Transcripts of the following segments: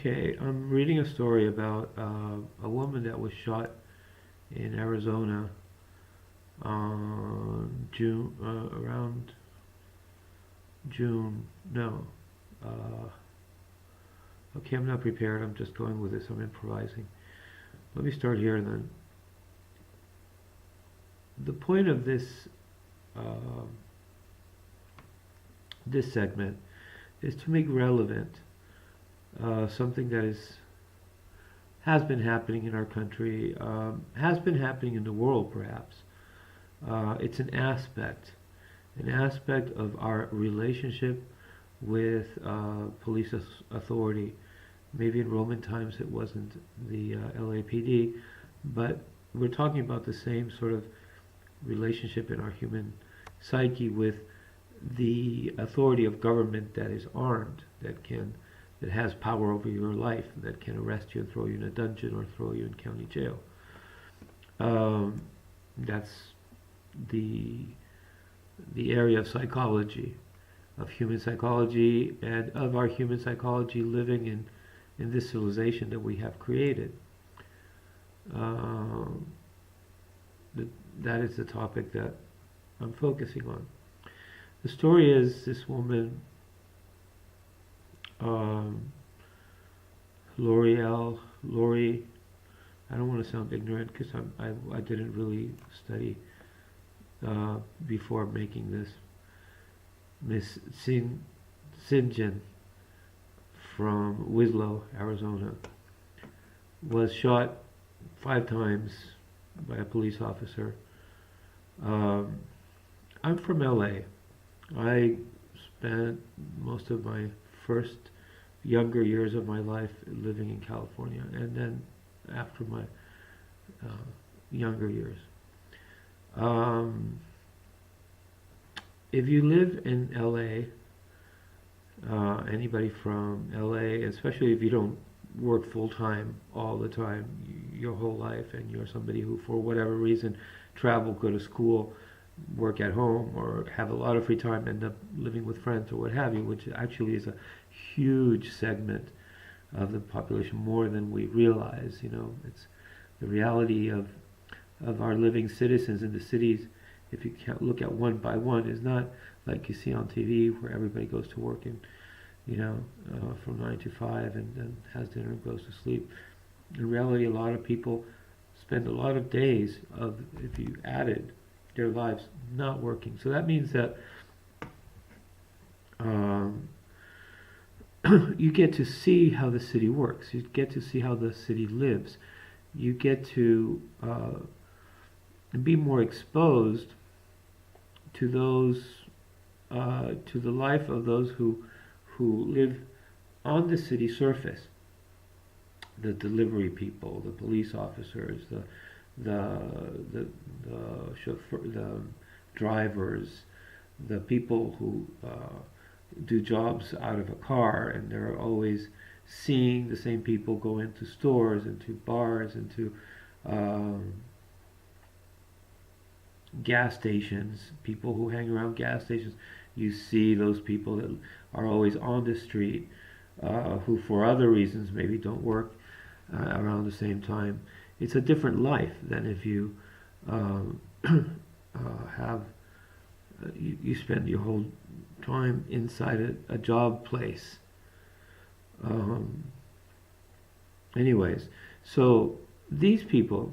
Okay, I'm reading a story about a woman that was shot in Arizona on around June. No. Uh, okay, I'm not prepared. I'm just going with this. I'm improvising. Let me start here and then. The point of uh, this segment is to make relevant something that has been happening in our country, has been happening in the world, perhaps. It's an aspect of our relationship with police authority. Maybe in Roman times it wasn't the LAPD, but we're talking about the same sort of relationship in our human psyche with the authority of government that is armed, that has power over your life, that can arrest you and throw you in a dungeon or throw you in county jail. That's the area of psychology, of human psychology, and of our human psychology living in this civilization that we have created. Um, that is the topic that I'm focusing on. The story is this woman, um, Lori. I don't want to sound ignorant because I didn't really study before making this. Miss Tsingine from Winslow, Arizona, was shot 5 times by a police officer. I'm from LA. I spent most of my first younger years of my life living in California, and then after my younger years. Um, if you live in LA, anybody from LA, especially if you don't work full time all the time, your whole life, and you're somebody who, for whatever reason, travel, go to school, work at home, or have a lot of free time, end up living with friends or what have you, which actually is a huge segment of the population, more than we realize. It's the reality of our living citizens in the cities. If you can't look at one by one, is not like you see on TV where everybody goes to work and from 9 to 5 and then has dinner and goes to sleep. In reality, a lot of people spend a lot of days if you added their lives, not working. So that means that um, you get to see how the city works. You get to see how the city lives. You get to be more exposed to to the life of those who live on the city surface. The delivery people, the police officers, the chauffeur, the drivers, the people who do jobs out of a car, and they're always seeing the same people go into stores, into bars, into um, gas stations, people who hang around gas stations. You see those people that are always on the street, who for other reasons maybe don't work around the same time. It's a different life than if you um, have you spend your whole time inside a job place. Um, anyways, so these people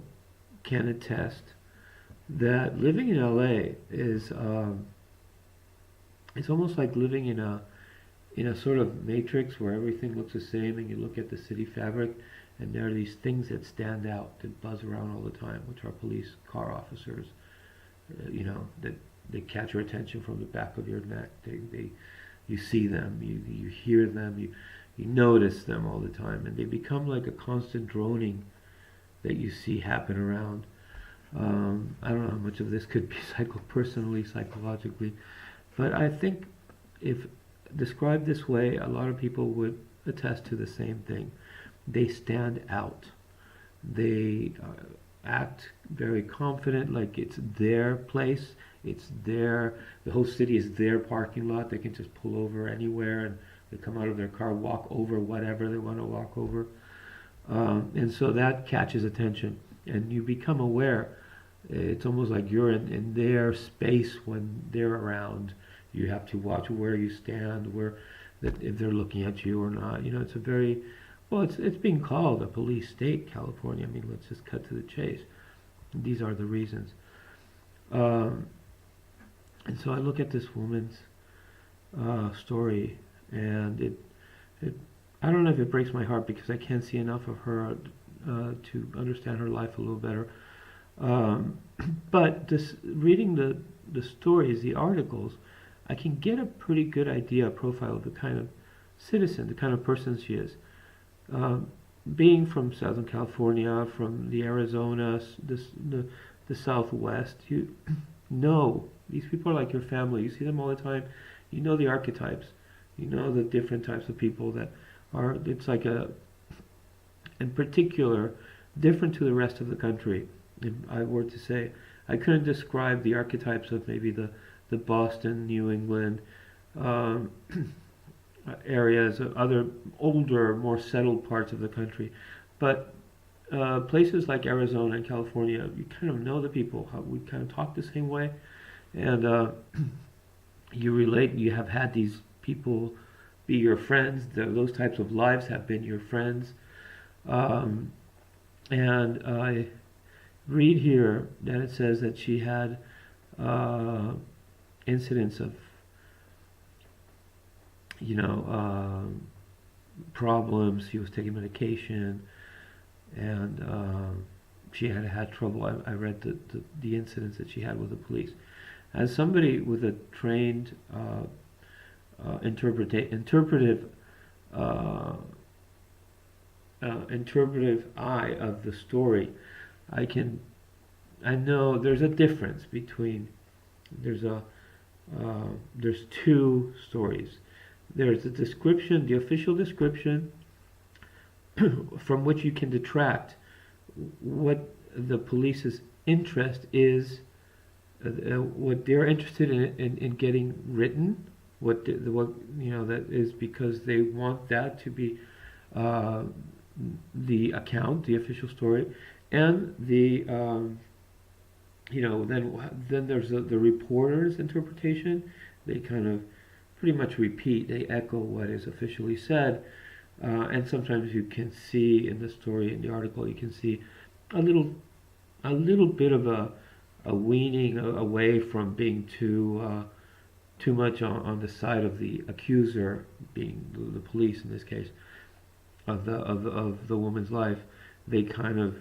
can attest that living in LA is it's almost like living in a sort of matrix where everything looks the same, and you look at the city fabric, and there are these things that stand out, that buzz around all the time, which are police car officers. That they catch your attention from the back of your neck. You see them, you hear them, you notice them all the time, and they become like a constant droning that you see happen around. I don't know how much of this could be personally, psychologically, but I think if described this way, a lot of people would attest to the same thing. They stand out. They act very confident, like it's their place, the whole city is their parking lot. They can just pull over anywhere and They come out of their car, walk over whatever they want to walk over. And so that catches attention. And you become aware. It's almost like you're in their space when they're around. You have to watch where you stand, if they're looking at you or not. It's a very, well, it's being called a police state, California. I mean, let's just cut to the chase. These are the reasons. And so I look at this woman's story, and I don't know if it breaks my heart because I can't see enough of her to understand her life a little better. But reading the stories, the articles, I can get a pretty good idea, a profile of the kind of citizen, the kind of person she is. Being from Southern California, from the Arizona, the Southwest, you know these people are like your family. You see them all the time. You know the archetypes. You know the different types of people that are. It's like in particular, different to the rest of the country. If I were to say, I couldn't describe the archetypes of maybe the Boston, New England areas, other older, more settled parts of the country, but places like Arizona and California, you kind of know the people. How we kind of talk the same way, and you relate. You have had these people be your friends. Those types of lives have been your friends, and I read here that it says that she had incidents of problems. She was taking medication, and she had trouble. I read the incidents that she had with the police. As somebody with a trained interpretive eye of the story, I know there's a difference between there's two stories. There's the description, the official description, from which you can detract what the police's interest is, what they're interested in getting written, what that is because they want that to be the account, the official story, and the then there's the reporter's interpretation. They kind of pretty much repeat, they echo what is officially said, and sometimes you can see in the story, in the article, you can see a little bit of a weaning away from being too much on the side of the accuser, being the police in this case, of the woman's life. They kind of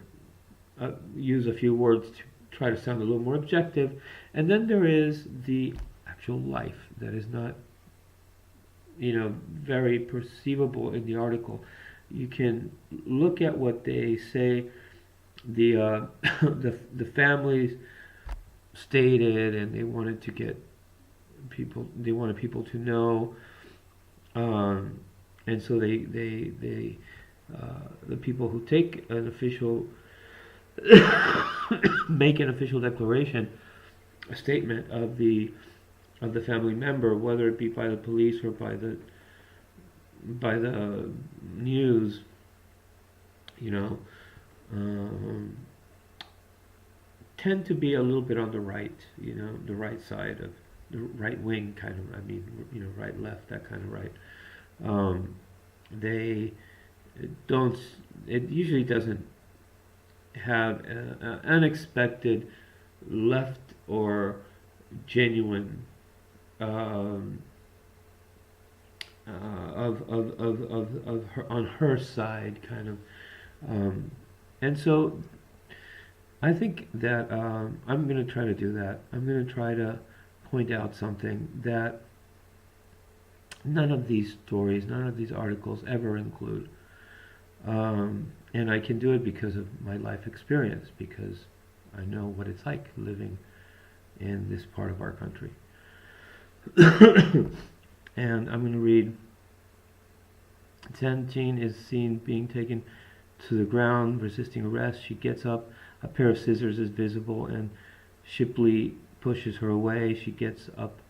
use a few words to try to sound a little more objective, and then there is the actual life that is not very perceivable in the article. You can look at what they say. The the families stated, and they wanted to get people. They wanted people to know, and so they the people who take an official make an official declaration, a statement of the family member, whether it be by the police or by the news, tend to be a little bit on the right, the right side of the right wing kind of. I mean, right, left, that kind of right. They don't. It usually doesn't have unexpected left or genuine of her on her side kind of, and so I think that I'm going to try to do that. I'm going to try to point out something that none of these stories, none of these articles ever include, and I can do it because of my life experience, because I know what it's like living in this part of our country. And I'm going to read. Tsingine is seen being taken to the ground, resisting arrest. She gets up. A pair of scissors is visible, and Shipley pushes her away. She gets up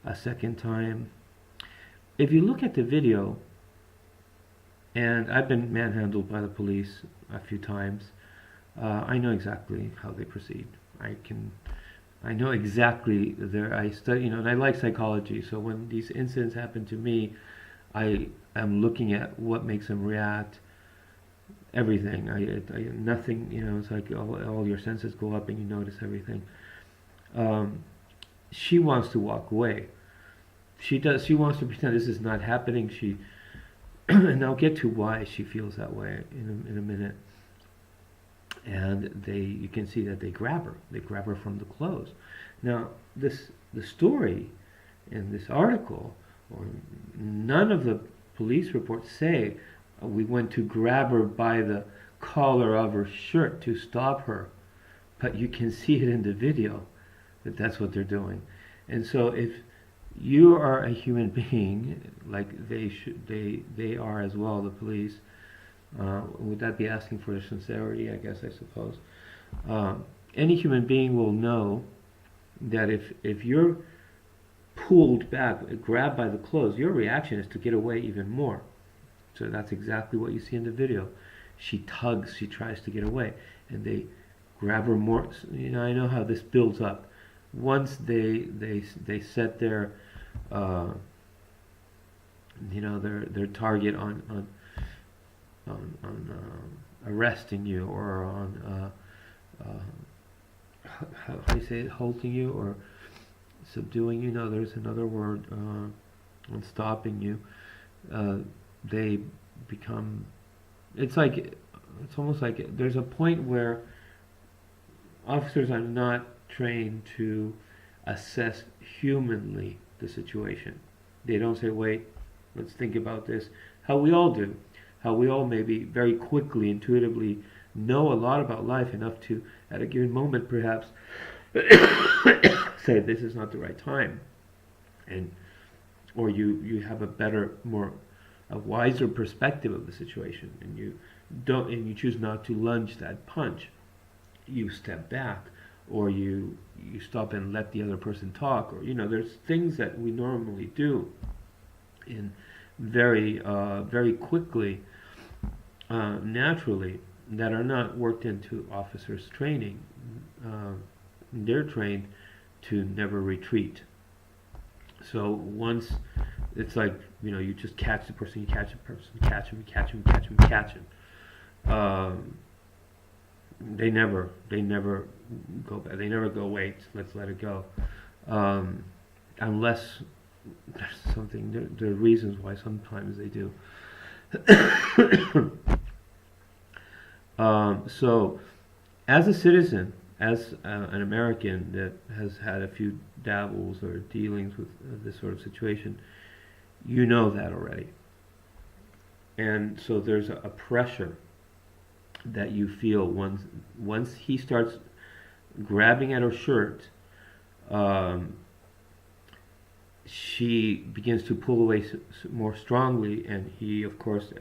a second time. if you look at the video, and I've been manhandled by the police a few times, I know exactly how they proceed. I know exactly I study, and I like psychology, so when these incidents happen to me, I am looking at what makes them react, everything. Nothing, it's like all your senses go up and you notice everything. She wants to walk away. She wants to pretend this is not happening. And I'll get to why she feels that way in a minute. And you can see that they grab her. They grab her from the clothes. Now, the story in this article, or none of the police reports say we went to grab her by the collar of her shirt to stop her, but you can see it in the video that that's what they're doing. And so if you are a human being, like they are as well, the police, would that be asking for sincerity? I guess, I suppose. Any human being will know that if you're pulled back, grabbed by the clothes, your reaction is to get away even more. So that's exactly what you see in the video. She tugs, she tries to get away, and they grab her more. I know how this builds up. Once they set their their target on arresting you, or on how do you say it, halting you or subduing you. No, there's another word, on stopping you. They become. It's almost like there's a point where officers are not trained to assess humanly the situation. They don't say, wait, let's think about this. How we all do. How we all maybe very quickly, intuitively know a lot about life, enough to, at a given moment perhaps, say this is not the right time. Or you have a better, a wiser perspective of the situation, and you choose not to lunge that punch. You step back, or you stop and let the other person talk, or there's things that we normally do in very quickly, naturally, that are not worked into officers' training. They're trained to never retreat. So once it's like, you just catch the person, you catch the person, catch him, catch him, catch him, catch him. They never go back. They never go, wait, let's let it go. Unless there's something, there are reasons why sometimes they do. So, as a citizen, as an American that has had a few dabbles or dealings with this sort of situation, you know that already. And so there's a pressure that you feel once he starts grabbing at her shirt. She begins to pull away more strongly, and he, of course,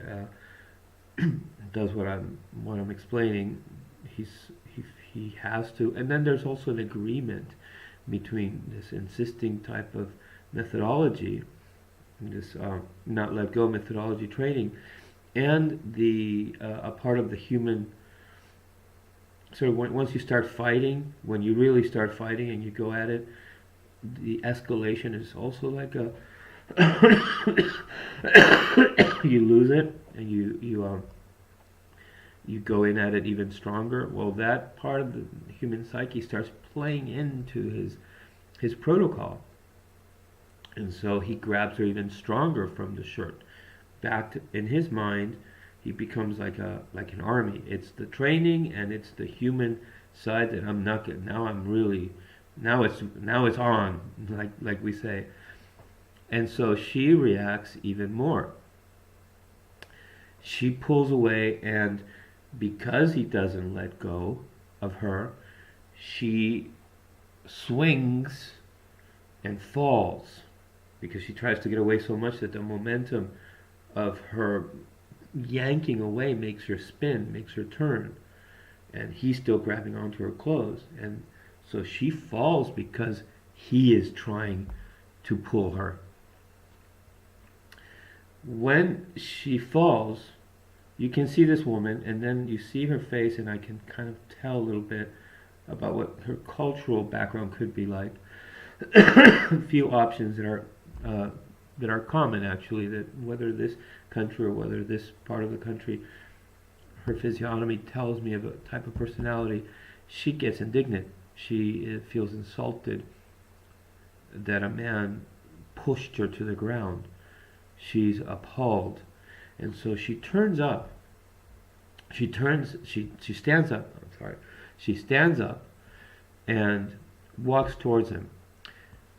does what I'm explaining. He has to, and then there's also an agreement between this insisting type of methodology, this not let go methodology training, and a part of the human. So once you start fighting, when you really start fighting and you go at it, the escalation is also like a you lose it, and you go in at it even stronger. Well, that part of the human psyche starts playing into his protocol, and so he grabs her even stronger from the shirt. In his mind, he becomes like an army. It's the training and it's the human side that I'm not getting. Now it's on, like we say. And so she reacts even more. She pulls away, and because he doesn't let go of her, she swings and falls, because she tries to get away so much that the momentum of her yanking away makes her spin, makes her turn, and he's still grabbing onto her clothes, and so she falls because he is trying to pull her. when she falls, you can see this woman, and then you see her face, and I can kind of tell a little bit about what her cultural background could be like. A few options that are common, actually, that whether this country or whether this part of the country, her physiognomy tells me of a type of personality. She gets indignant. She feels insulted that a man pushed her to the ground. She's appalled, and so she turns up. She stands up. I'm sorry. She stands up and walks towards him.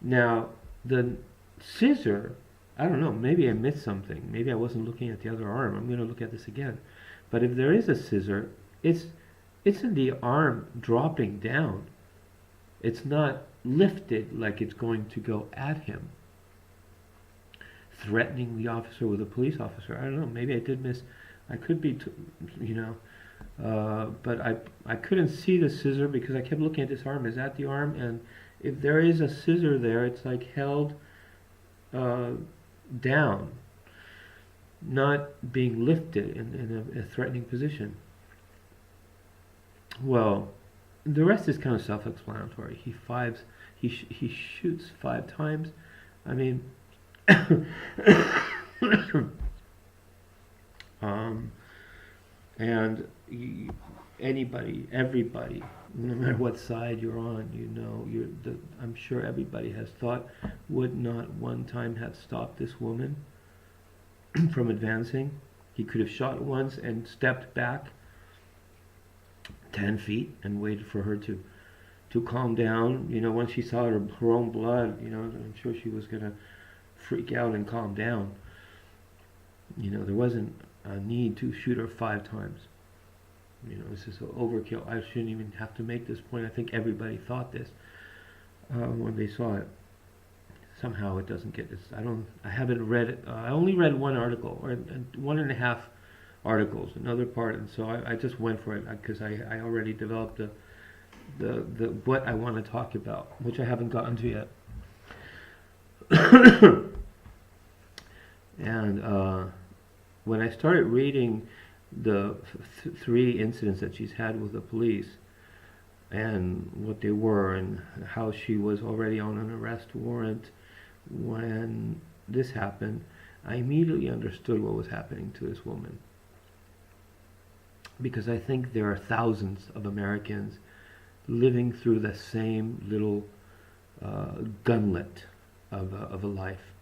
Now, the scissor, I don't know, maybe I missed something. Maybe I wasn't looking at the other arm. I'm going to look at this again. But if there is a scissor, it's in the arm dropping down. It's not lifted like it's going to go at him, threatening the officer with a police officer. I don't know, maybe I did miss, I could be, but I couldn't see the scissor because I kept looking at this arm. Is that the arm? And if there is a scissor there, it's like held down, not being lifted in a threatening position. Well, the rest is kind of self-explanatory. He shoots 5 times. I mean, and anybody, everybody, no matter what side you're on, I'm sure everybody has thought, would not one time have stopped this woman from advancing? He could have shot once and stepped back 10 feet and waited for her to calm down. Once she saw her own blood, I'm sure she was going to freak out and calm down. There wasn't a need to shoot her 5 times. This is overkill. I shouldn't even have to make this point. I think everybody thought this when they saw it. Somehow it doesn't get this. I haven't read it. I only read one article, or 1.5 articles, another part, and so I just went for it because I already developed the what I want to talk about, which I haven't gotten to yet. And when I started reading the 3 incidents that she's had with the police and what they were and how she was already on an arrest warrant when this happened, I immediately understood what was happening to this woman. Because I think there are thousands of Americans living through the same little gunlet of a life.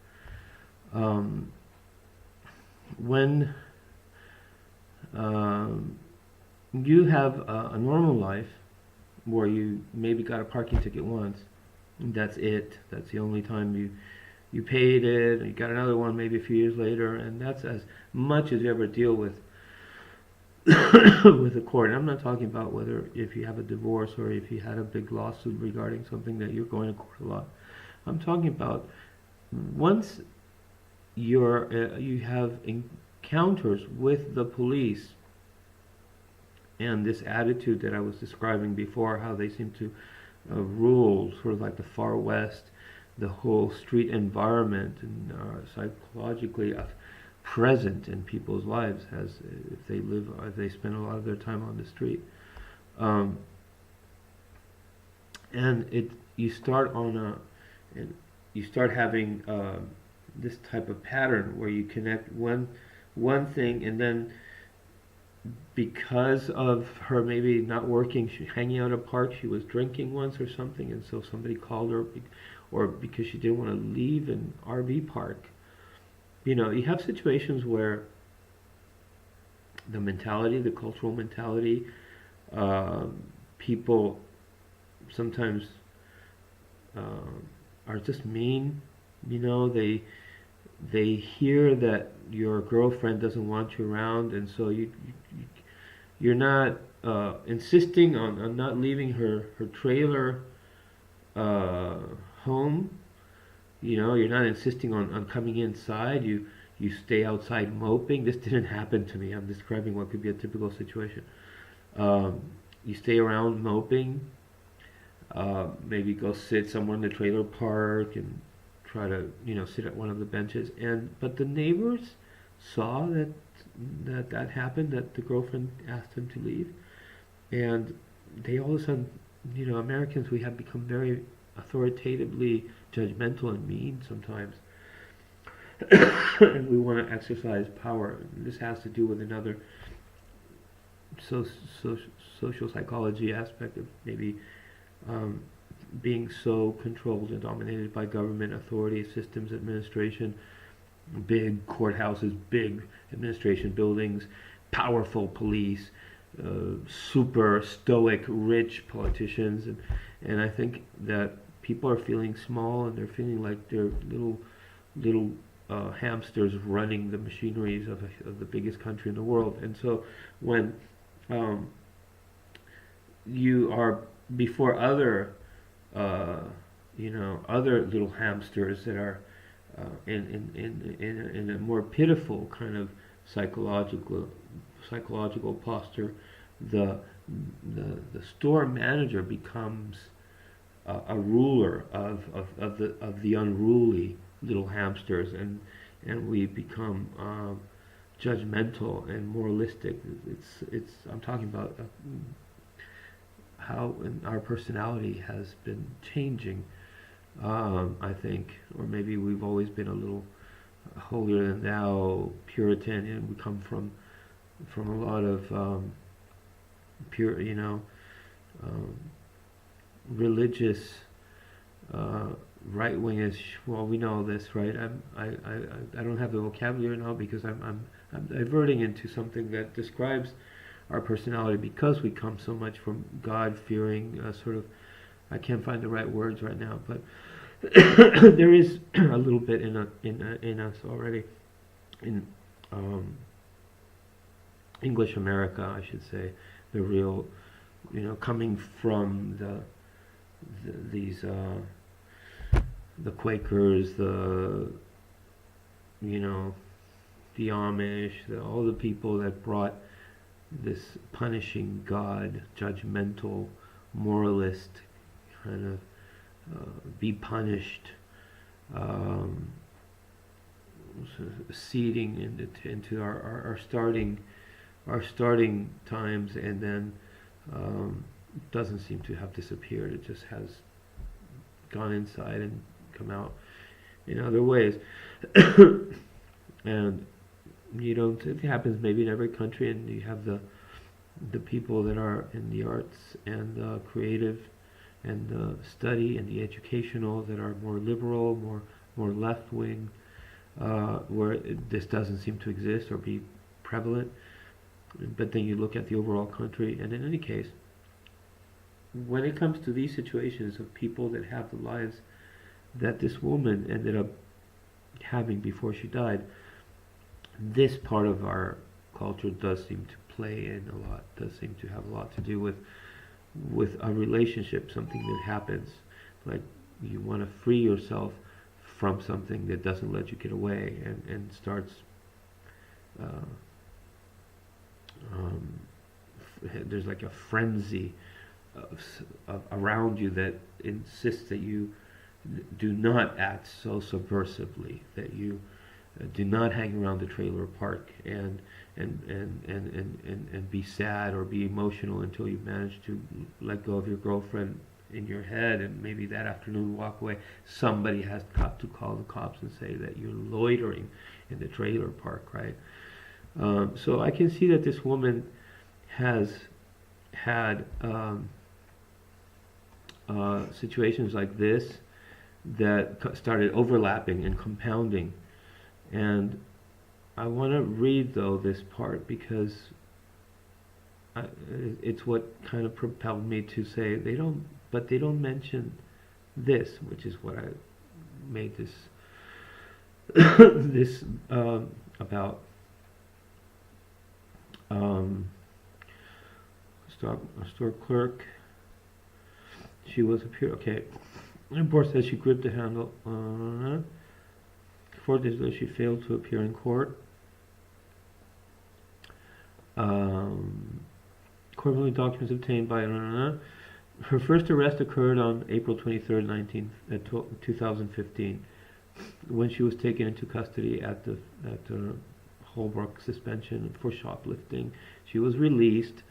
When you have a normal life where you maybe got a parking ticket once, and that's it. That's the only time you paid it, and you got another one maybe a few years later, and that's as much as you ever deal with with the court. And I'm not talking about whether if you have a divorce or if you had a big lawsuit regarding something that you're going to court a lot. I'm talking about once you have encounters with the police and this attitude that I was describing before, how they seem to rule sort of like the far west, the whole street environment, and psychologically present in people's lives as if they spend a lot of their time on the street, and you start having this type of pattern where you connect one thing, and then because of her maybe not working, hanging out at a park, she was drinking once or something, and so somebody called her, or because she didn't want to leave an RV park. You have situations where the cultural mentality, people sometimes are just mean. They hear that your girlfriend doesn't want you around, and so you're not insisting on not leaving her trailer home. You're not insisting on coming inside. You stay outside moping. This didn't happen to me. I'm describing what could be a typical situation. You stay around moping. Maybe go sit somewhere in the trailer park and try to sit at one of the benches. But the neighbors saw that happened, that the girlfriend asked him to leave, and they all of a sudden, Americans, we have become very authoritatively judgmental and mean sometimes, and we want to exercise power. And this has to do with another so, social psychology aspect of maybe being so controlled and dominated by government authority, systems, administration, big courthouses, big administration buildings, powerful police, super stoic, rich politicians, and I think that people are feeling small, and they're feeling like they're little hamsters running the machineries of the biggest country in the world. And so when you are before other other little hamsters that are in a more pitiful kind of psychological posture, the store manager becomes a ruler of the unruly little hamsters, and we become judgmental and moralistic. I'm talking about how our personality has been changing. I think, or maybe we've always been a little holier than thou, Puritan, and we come from a lot of religious right-wingish. Well, we know this, right? I don't have the vocabulary now because I'm diverting into something that describes our personality, because we come so much from God-fearing sort of. I can't find the right words right now, but there is a little bit in us already, in English America, I should say, the real, coming from these the Quakers, the Amish, all the people that brought this punishing God, judgmental, moralist kind of be punished, seeding into our starting times, and then doesn't seem to have disappeared. It just has gone inside and come out in other ways. And it happens maybe in every country, and you have the people that are in the arts and creative and the study and the educational that are more liberal, more left wing, where this doesn't seem to exist or be prevalent. But then you look at the overall country, and in any case, when it comes to these situations of people that have the lives that this woman ended up having before she died, this part of our culture does seem to play in a lot, does seem to have a lot to do with a relationship, something that happens, like you want to free yourself from something that doesn't let you get away, and starts there's like a frenzy of around you that insists that you do not act so subversively, that you do not hang around the trailer park and be sad or be emotional until you manage to let go of your girlfriend in your head, and maybe that afternoon walk away. Somebody has got to call the cops and say that you're loitering in the trailer park, right? So I can see that this woman has had situations like this that started overlapping and compounding. And I want to read, though, this part, because it's what kind of propelled me to say they don't mention this, which is what I made this this about store clerk. She was okay. The report says she gripped the handle. 4 days later, she failed to appear in court. Court-ruling documents obtained by her first arrest occurred on April 23rd, 2015, when she was taken into custody at the Holbrook suspension for shoplifting. She was released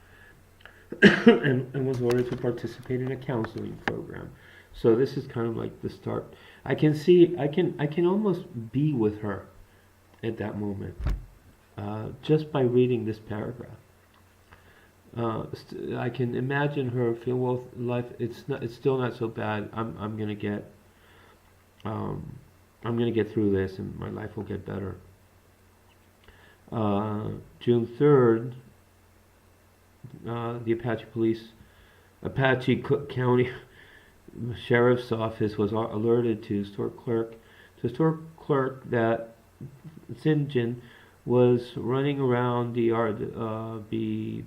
and was ordered to participate in a counseling program. So this is kind of like the start. I can almost be with her at that moment, just by reading this paragraph. I can imagine her feel, well, life, it's still not so bad. I'm gonna get through this, and my life will get better. June 3rd, the Apache Cook County Sheriff's Office was alerted to store clerk that Tsingine was running around the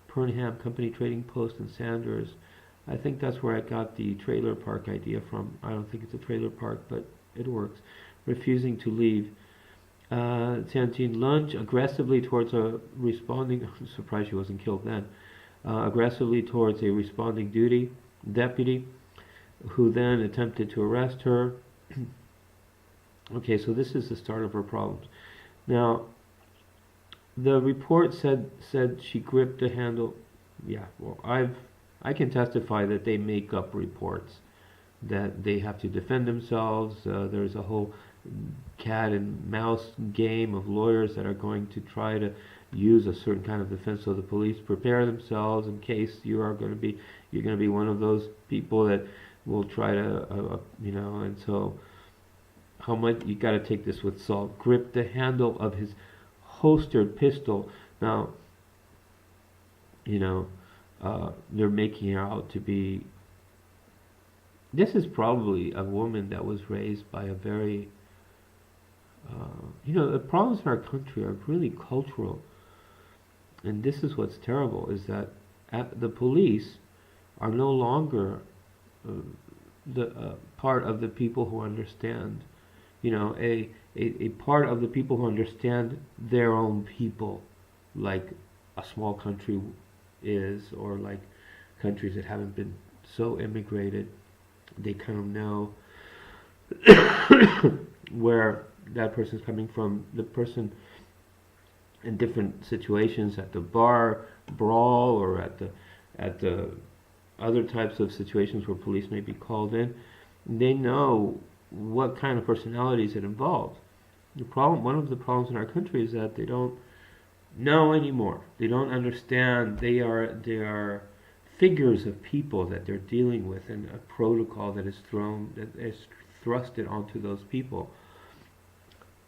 Purnham Company Trading Post in Sanders. I think that's where I got the trailer park idea from. I don't think it's a trailer park, but it works. Refusing to leave. Tsingine lunged aggressively towards a responding. I'm surprised she wasn't killed then. Aggressively towards a responding deputy, who then attempted to arrest her. Okay, so this is the start of her problems. Now, the report said she gripped the handle. Yeah, well, I can testify that they make up reports, that they have to defend themselves. There's a whole cat and mouse game of lawyers that are going to try to use a certain kind of defense, so the police prepare themselves in case you're going to be one of those people that will try to and so how much you got to take this with salt. Grip the handle of his holstered pistol. Now, they're making her out to be. This is probably a woman that was raised by a very, the problems in our country are really cultural. And this is what's terrible, is that the police are no longer the part of the people who understand. A part of the people who understand their own people, like a small country is, or like countries that haven't been so immigrated. They kind of know where that person's coming from. The person in different situations, at the bar brawl, or at the other types of situations where police may be called in, they know what kind of personalities it involves. One of the problems in our country is that they don't know anymore. They don't understand. They are figures of people that they're dealing with, and a protocol that is thrusted onto those people.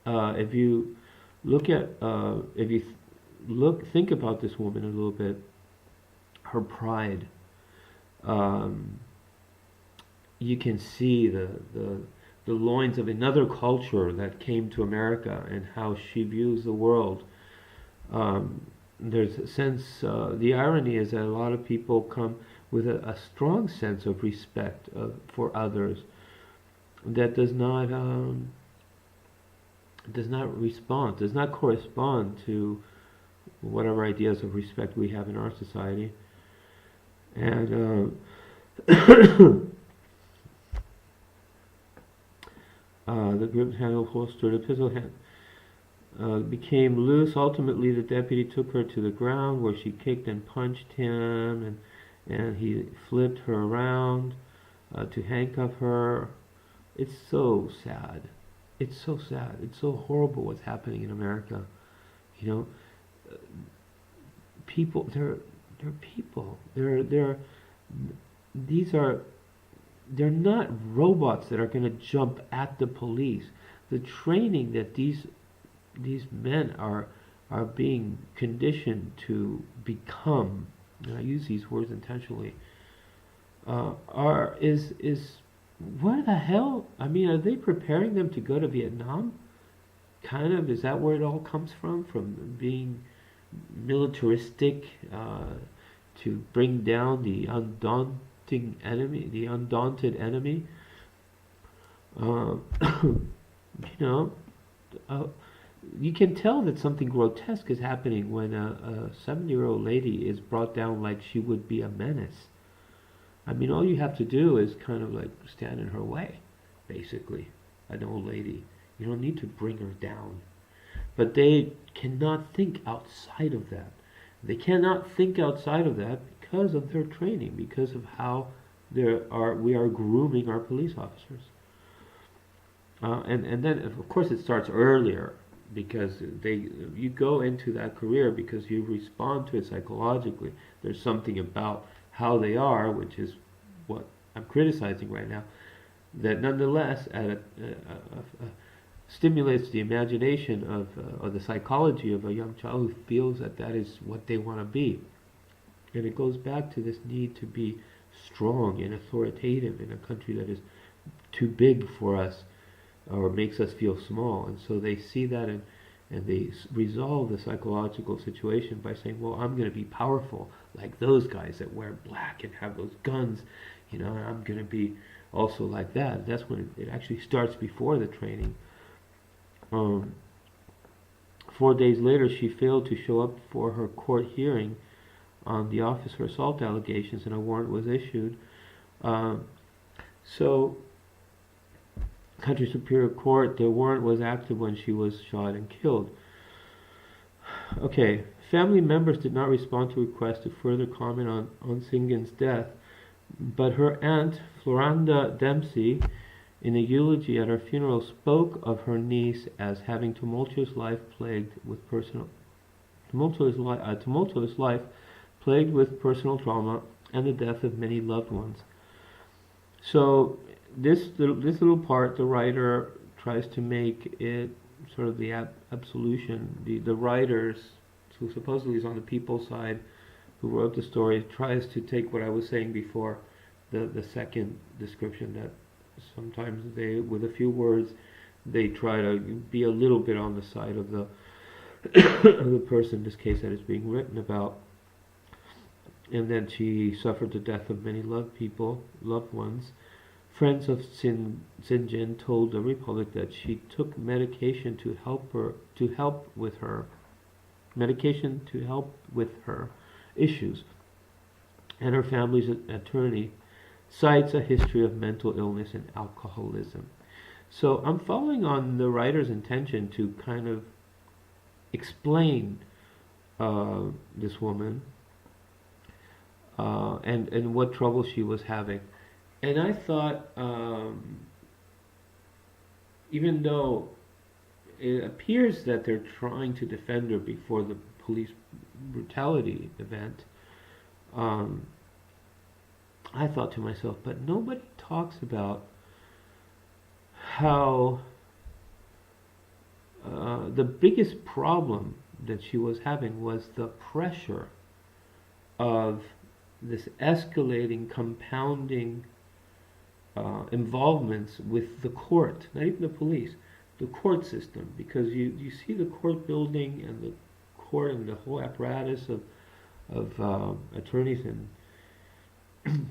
If you think about this woman a little bit, her pride. You can see the loins of another culture that came to America and how she views the world. There's a sense, the irony is that a lot of people come with a strong sense of respect for others that does not correspond to whatever ideas of respect we have in our society. And the grip handle holstered a pistol became loose. Ultimately, the deputy took her to the ground, where she kicked and punched him, and he flipped her around to handcuff her. It's so sad. It's so sad. It's so horrible what's happening in America. People. They're people. They're not robots that are going to jump at the police. The training that these men are being conditioned to become, and I use these words intentionally, is what the hell? I mean, are they preparing them to go to Vietnam? Kind of, is that where it all comes from? From being militaristic to bring down the undaunted enemy. You can tell that something grotesque is happening when a 7-year-old lady is brought down like she would be a menace. I mean, all you have to do is kind of like stand in her way, basically, an old lady. You don't need to bring her down. but they cannot think outside of that. They cannot think outside of that because of their training, because of how we are grooming our police officers. And then of course it starts earlier, because you go into that career because you respond to it psychologically. There's something about how they are, which is what I'm criticizing right now, that nonetheless stimulates the imagination of or the psychology of a young child who feels that that is what they want to be. And it goes back to this need to be strong and authoritative in a country that is too big for us, or makes us feel small. And so they see that, and they resolve the psychological situation by saying, well, I'm going to be powerful like those guys that wear black and have those guns, and I'm going to be also like that. That's when it actually starts before the training. 4 days later, she failed to show up for her court hearing on the officer assault allegations, and a warrant was issued. So Country Superior Court, the warrant was active when she was shot and killed. Okay, family members did not respond to requests to further comment on Tsingine's death, but her aunt, Floranda Dempsey, in a eulogy at her funeral, spoke of her niece as having tumultuous life plagued with personal trauma and the death of many loved ones. So this little part, the writer tries to make it sort of the absolution. The writers, who supposedly is on the people's side, who wrote the story, tries to take what I was saying before, the second description, that sometimes they, with a few words, they try to be a little bit on the side of the of the person, in this case, that is being written about. And then she suffered the death of many loved ones. Friends of Tsingine told the Republic that she took medication to help with her issues, and her family's attorney cites a history of mental illness and alcoholism. So I'm following on the writer's intention to kind of explain this woman and what trouble she was having. And I thought, even though it appears that they're trying to defend her before the police brutality event, I thought to myself, but nobody talks about how the biggest problem that she was having was the pressure of this escalating, compounding involvements with the court, not even the police, the court system, because you see the court building and the court and the whole apparatus of attorneys and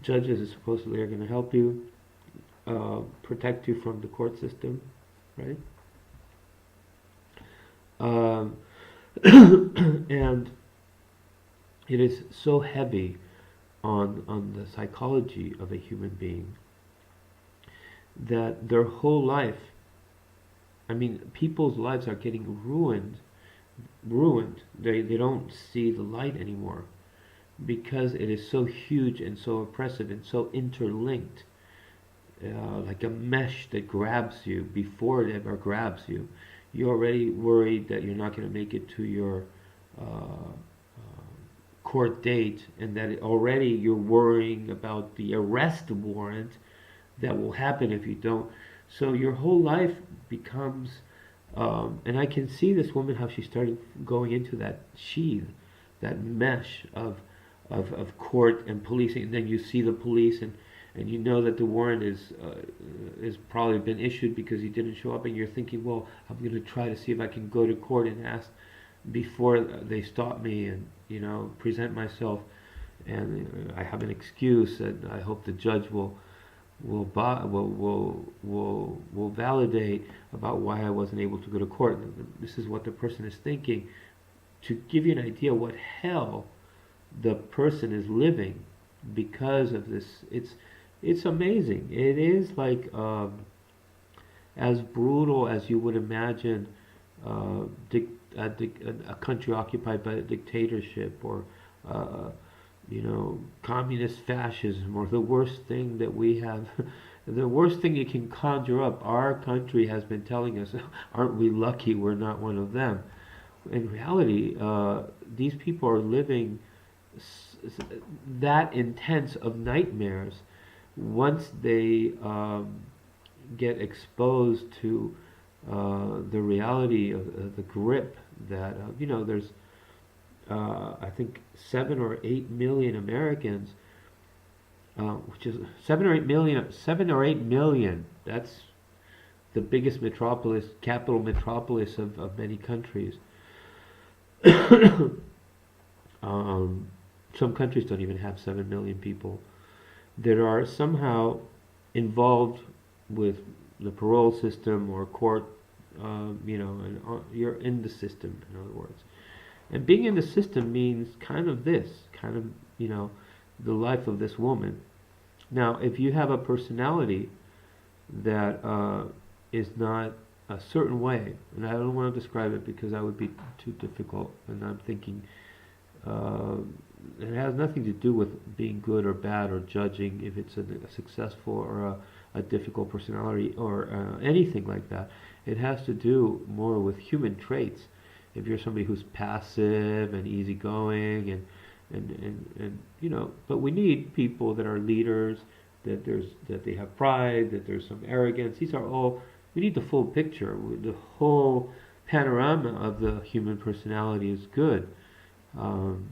judges is supposedly are going to help you, protect you from the court system, right? And it is so heavy on the psychology of a human being that their whole life, I mean, people's lives are getting ruined. They don't see the light anymore because it is so huge and so oppressive and so interlinked, like a mesh that grabs you before it ever grabs you. You're already worried that you're not going to make it to your court date, and that already you're worrying about the arrest warrant that will happen if you don't. So your whole life becomes, and I can see this woman, how she started going into that sheath, that mesh of court and policing, and then you see the police, and you know that the warrant is probably been issued because he didn't show up, and you're thinking, well, I'm going to try to see if I can go to court and ask before they stop me, and present myself, and I have an excuse, and I hope the judge will validate about why I wasn't able to go to court. This is what the person is thinking, to give you an idea what hell the person is living because of this. It's amazing. It is like as brutal as you would imagine a country occupied by a dictatorship, or communist fascism, or the worst thing that we have, the worst thing you can conjure up. Our country has been telling us, aren't we lucky we're not one of them? In reality, these people are living that intense of nightmares once they get exposed to the reality of the grip that there's I think 7 or 8 million Americans, which is 7 or 8 million. That's the biggest capital metropolis of many countries. Some countries don't even have 7 million people that are somehow involved with the parole system or court, and you're in the system, in other words. And being in the system means kind of the life of this woman. Now, if you have a personality that is not a certain way, and I don't want to describe it because that would be too difficult, and I'm thinking it has nothing to do with being good or bad or judging if it's a successful or a difficult personality or anything like that. It has to do more with human traits. If you're somebody who's passive and easygoing and but we need people that are leaders, that they have pride, that there's some arrogance. These are all, we need the full picture. The whole panorama of the human personality is good. And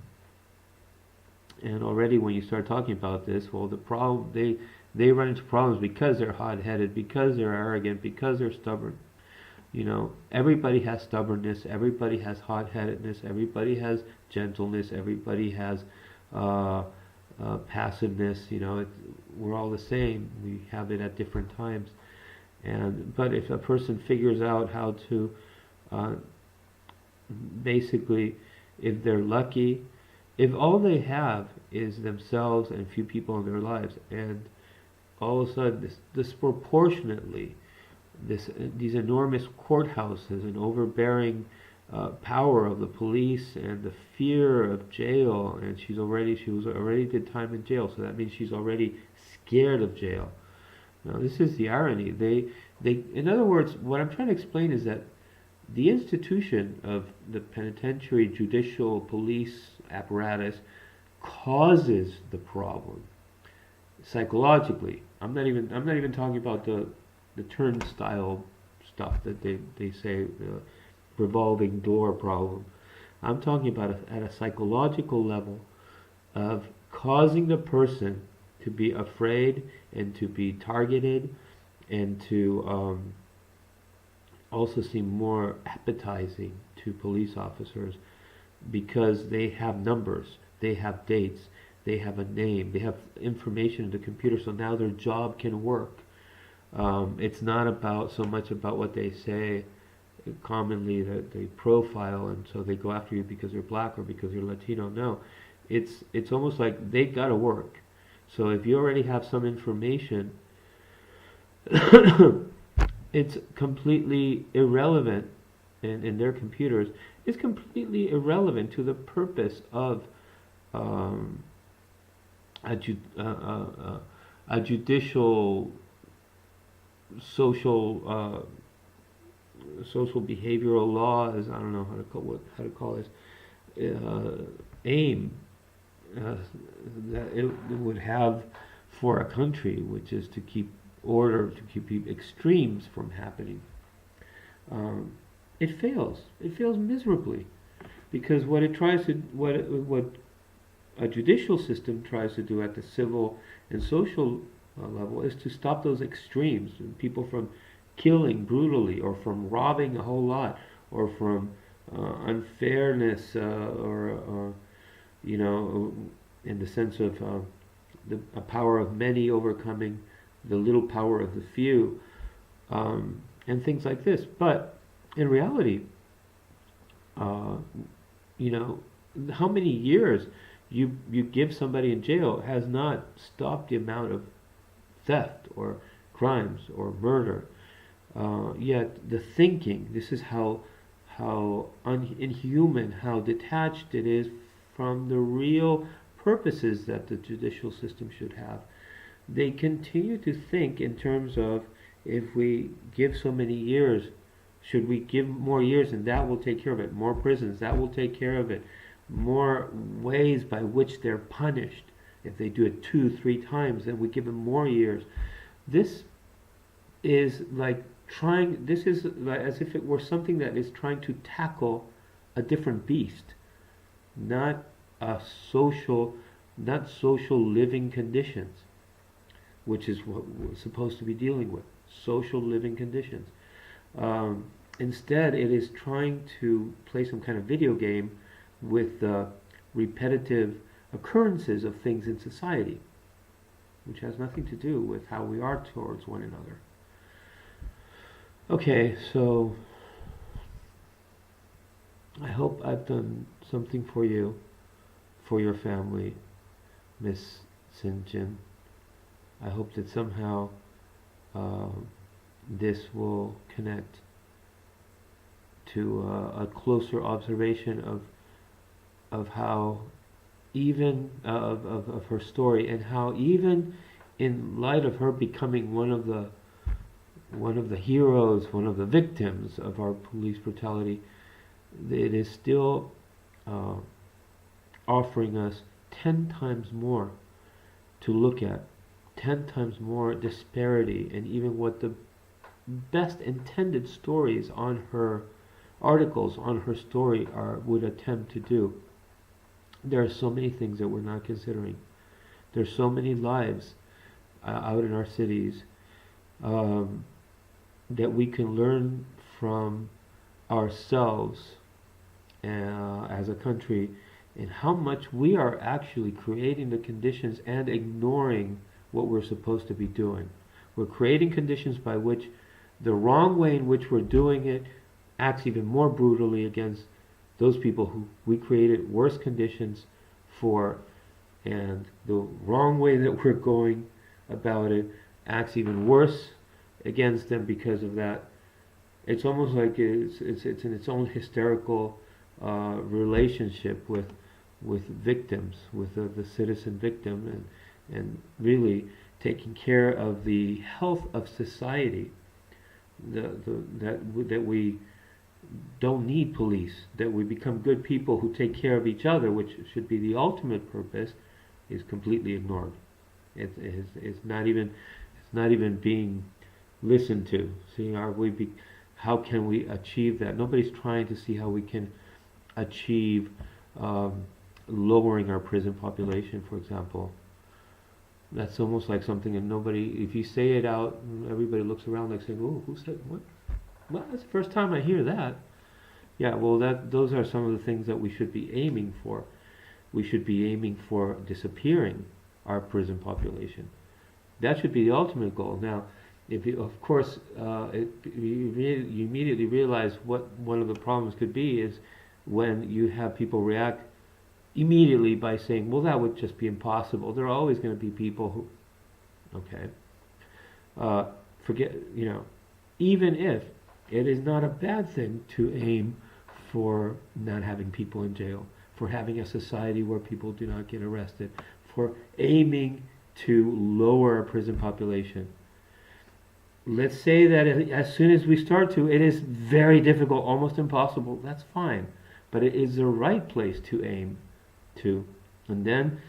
already when you start talking about this, well, the problem, they run into problems because they're hot-headed, because they're arrogant, because they're stubborn. Everybody has stubbornness, everybody has hot-headedness, everybody has gentleness, everybody has passiveness. We're all the same. We have it at different times. But if a person figures out how to basically, if they're lucky, if all they have is themselves and a few people in their lives, and all of a sudden disproportionately these enormous courthouses and overbearing power of the police and the fear of jail, and she was already did time in jail, so that means she's already scared of jail. Now this is the irony. They in other words, what I'm trying to explain is that the institution of the penitentiary, judicial, police apparatus causes the problem psychologically. I'm not even talking about the turnstile stuff that they say, the revolving door problem. I'm talking about at a psychological level of causing the person to be afraid and to be targeted and to also seem more appetizing to police officers because they have numbers, they have dates, they have a name, they have information in the computer, so now their job can work. It's not about so much about what they say commonly, that they profile, and so they go after you because you're black or because you're Latino. No, it's almost like they gotta work. So if you already have some information, it's completely irrelevant in their computers. It's completely irrelevant to the purpose of a judicial social behavioral laws. I don't know how to call this aim that it would have for a country, which is to keep order, to keep extremes from happening. It fails. It fails miserably, because what a judicial system tries to do at the civil and social level is to stop those extremes, people from killing brutally, or from robbing a whole lot, or from unfairness, or in the sense of the power of many overcoming the little power of the few, and things like this. But in reality, how many years you give somebody in jail has not stopped the amount of theft or crimes or murder. Yet the thinking, this is how how inhuman, how detached it is from the real purposes that the judicial system should have. They continue to think in terms of, if we give so many years, should we give more years and that will take care of it? More prisons, that will take care of it. More ways by which they're punished. If they do it 2-3 times, then we give them more years. This is like this is like as if it were something that is trying to tackle a different beast, not a not social living conditions, which is what we're supposed to be dealing with, social living conditions. Instead, it is trying to play some kind of video game with the repetitive occurrences of things in society, which has nothing to do with how we are towards one another. Okay, so I hope I've done something for you, for your family, Miss Tsingine. I hope that somehow this will connect to a closer observation of how even of her story, and how even in light of her becoming one of the heroes, one of the victims of our police brutality, it is still offering us 10 times more to look at, 10 times more disparity, and even what the best intended stories on her articles on her story would attempt to do. There are so many things that we're not considering. There's so many lives out in our cities that we can learn from ourselves as a country, and how much we are actually creating the conditions and ignoring what we're supposed to be doing. We're creating conditions by which the wrong way in which we're doing it acts even more brutally against those people who we created worse conditions for, and the wrong way that we're going about it acts even worse against them because of that. It's almost like it's in its own hysterical relationship with victims, with the citizen victim, and really taking care of the health of society. That we don't need police, that we become good people who take care of each other, which should be the ultimate purpose, is completely ignored. It's not even being listened to. See, how can we achieve that? Nobody's trying to see how we can achieve lowering our prison population, for example. That's almost like something that nobody, if you say it out, everybody looks around like saying, "Oh, who said what? Well, that's the first time I hear that." Yeah, well, those are some of the things that we should be aiming for. We should be aiming for disappearing our prison population. That should be the ultimate goal. Now, if you, of course, you immediately realize what one of the problems could be is when you have people react immediately by saying, "Well, that would just be impossible. There are always going to be people who," okay, forget, even if it is not a bad thing to aim for not having people in jail, for having a society where people do not get arrested, for aiming to lower our prison population. Let's say that as soon as we start to, it is very difficult, almost impossible. That's fine, but it is the right place to aim to, and then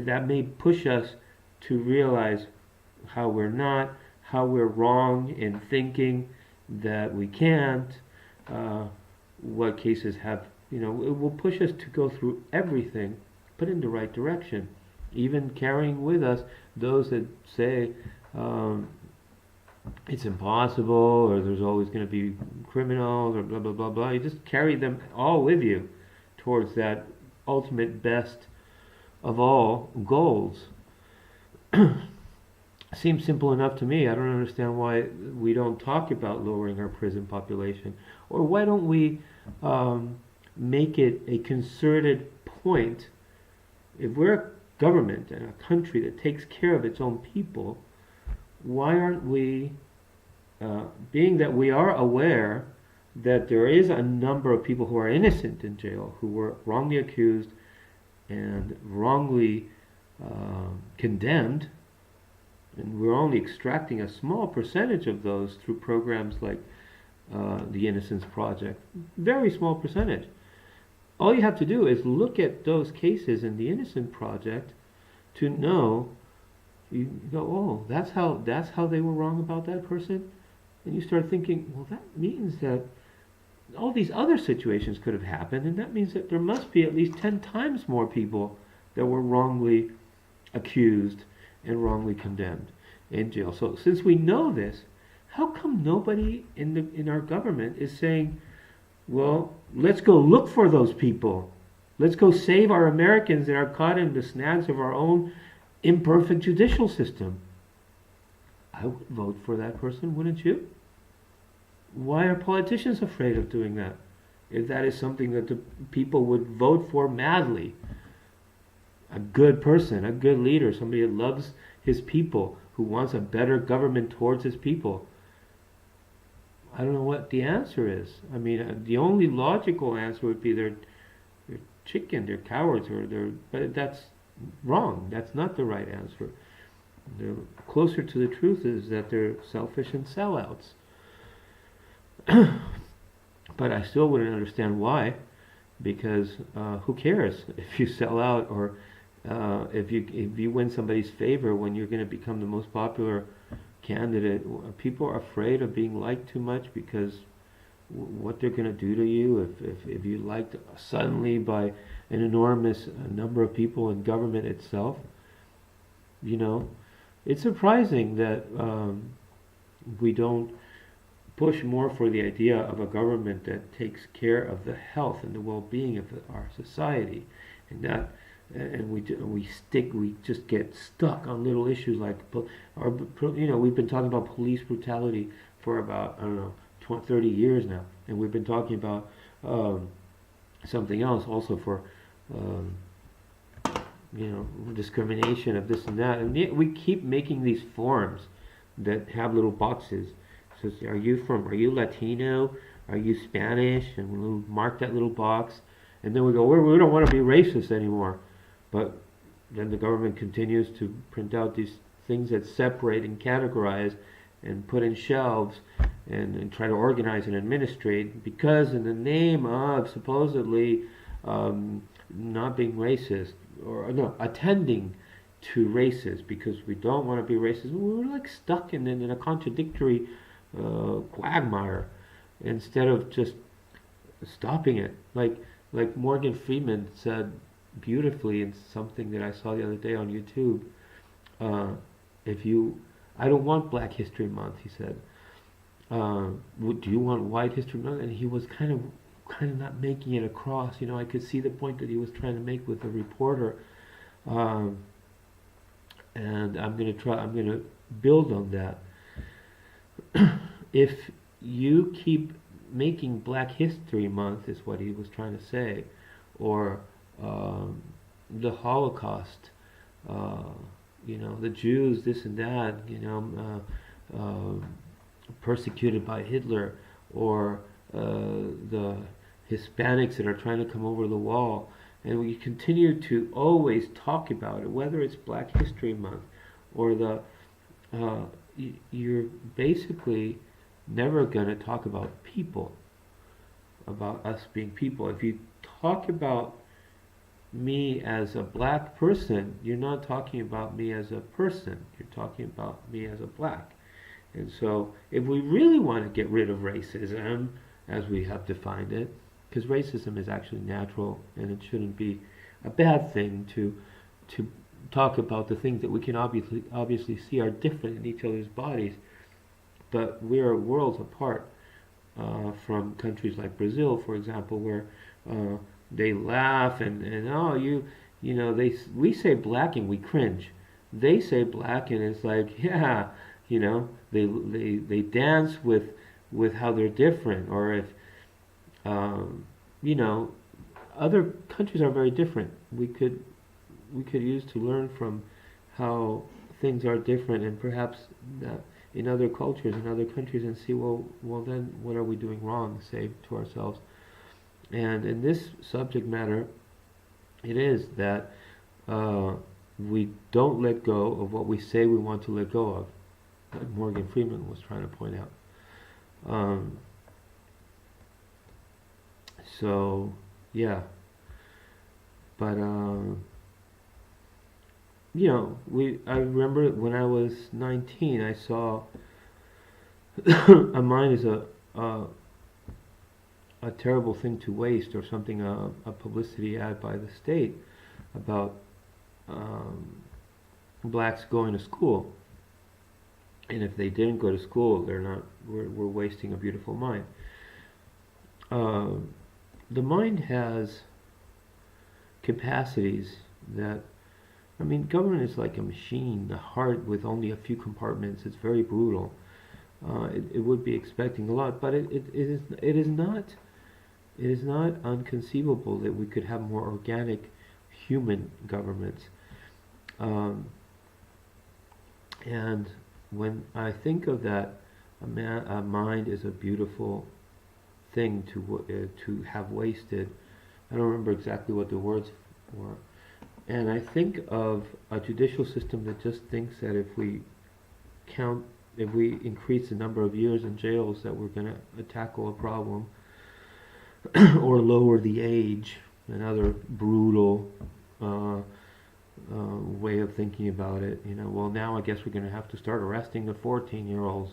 that may push us to realize how we're wrong in thinking that we can't, what cases have, it will push us to go through everything, but in the right direction, even carrying with us those that say it's impossible, or there's always going to be criminals, or blah blah blah blah. You just carry them all with you towards that ultimate best of all goals. Seems simple enough to me. I don't understand why we don't talk about lowering our prison population, or why don't we make it a concerted point. If we're a government and a country that takes care of its own people, why aren't we, being that we are aware that there is a number of people who are innocent in jail, who were wrongly accused and wrongly condemned, and we're only extracting a small percentage of those through programs like the Innocence Project. Very small percentage. All you have to do is look at those cases in the Innocence Project to know. You go, oh, that's how they were wrong about that person, and you start thinking, well, that means that all these other situations could have happened, and that means that there must be at least 10 times more people that were wrongly accused and wrongly condemned in jail. So since we know this, how come nobody in our government is saying, well, let's go look for those people. Let's go save our Americans that are caught in the snags of our own imperfect judicial system? I would vote for that person, wouldn't you? Why are politicians afraid of doing that? If that is something that the people would vote for madly. A good person, a good leader, somebody that loves his people, who wants a better government towards his people. I don't know what the answer is. I mean, the only logical answer would be they're chicken, they're cowards, but that's wrong. That's not the right answer. The closer to the truth is that they're selfish and sellouts. But I still wouldn't understand why, because who cares if you sell out, or if you win somebody's favor when you're going to become the most popular candidate. People are afraid of being liked too much because what they're going to do to you if you're liked suddenly by an enormous number of people in government itself. You know, it's surprising that we don't push more for the idea of a government that takes care of the health and the well-being of our society, and we just get stuck on little issues like we've been talking about police brutality for about, I don't know, 30 years now, and we've been talking about something else also for discrimination of this and that, and yet we keep making these forms that have little boxes. It says, are you Latino? Are you Spanish? And we'll mark that little box, and then we go, we don't want to be racist anymore. But then the government continues to print out these things that separate and categorize and put in shelves and try to organize and administrate, because in the name of supposedly not being racist, or no, attending to races, because we don't want to be racist. We're like stuck in a contradictory quagmire instead of just stopping it. Like Morgan Freeman said beautifully in something that I saw the other day on YouTube. I don't want Black History Month, he said. Do you want White History Month? And he was kind of not making it across. I could see the point that he was trying to make with the reporter. And I'm going to build on that. If you keep making Black History Month, is what he was trying to say, or the Holocaust, the Jews, this and that, persecuted by Hitler, or the Hispanics that are trying to come over the wall, and we continue to always talk about it, whether it's Black History Month or you're basically never going to talk about people, about us being people. If you talk about me as a black person, you're not talking about me as a person, you're talking about me as a black. And so if we really want to get rid of racism as we have defined it, because racism is actually natural and it shouldn't be a bad thing to talk about the things that we can obviously see are different in each other's bodies, but we are worlds apart from countries like Brazil, for example, where they laugh and we say black and we cringe. They say black and it's like, yeah, they dance with how they're different. Or if other countries are very different. We could use to learn from how things are different, and perhaps in other cultures, in other countries, and see, well, then what are we doing wrong, say, to ourselves? And in this subject matter, it is that we don't let go of what we say we want to let go of, like Morgan Freeman was trying to point out. So, yeah. But, I remember when I was 19, I saw a mind is a terrible thing to waste, or something, a publicity ad by the state about blacks going to school. And if they didn't go to school, we're wasting a beautiful mind. The mind has capacities that, government is like a machine, the heart with only a few compartments. It's very brutal. It would be expecting a lot, but it is not unconceivable that we could have more organic human governments. And when I think of that, a mind is a beautiful thing to have wasted. I don't remember exactly what the words were. And I think of a judicial system that just thinks that if we increase the number of years in jails, that we're going to tackle a problem, or lower the age, another brutal way of thinking about it. Well, now I guess we're going to have to start arresting the 14-year-olds.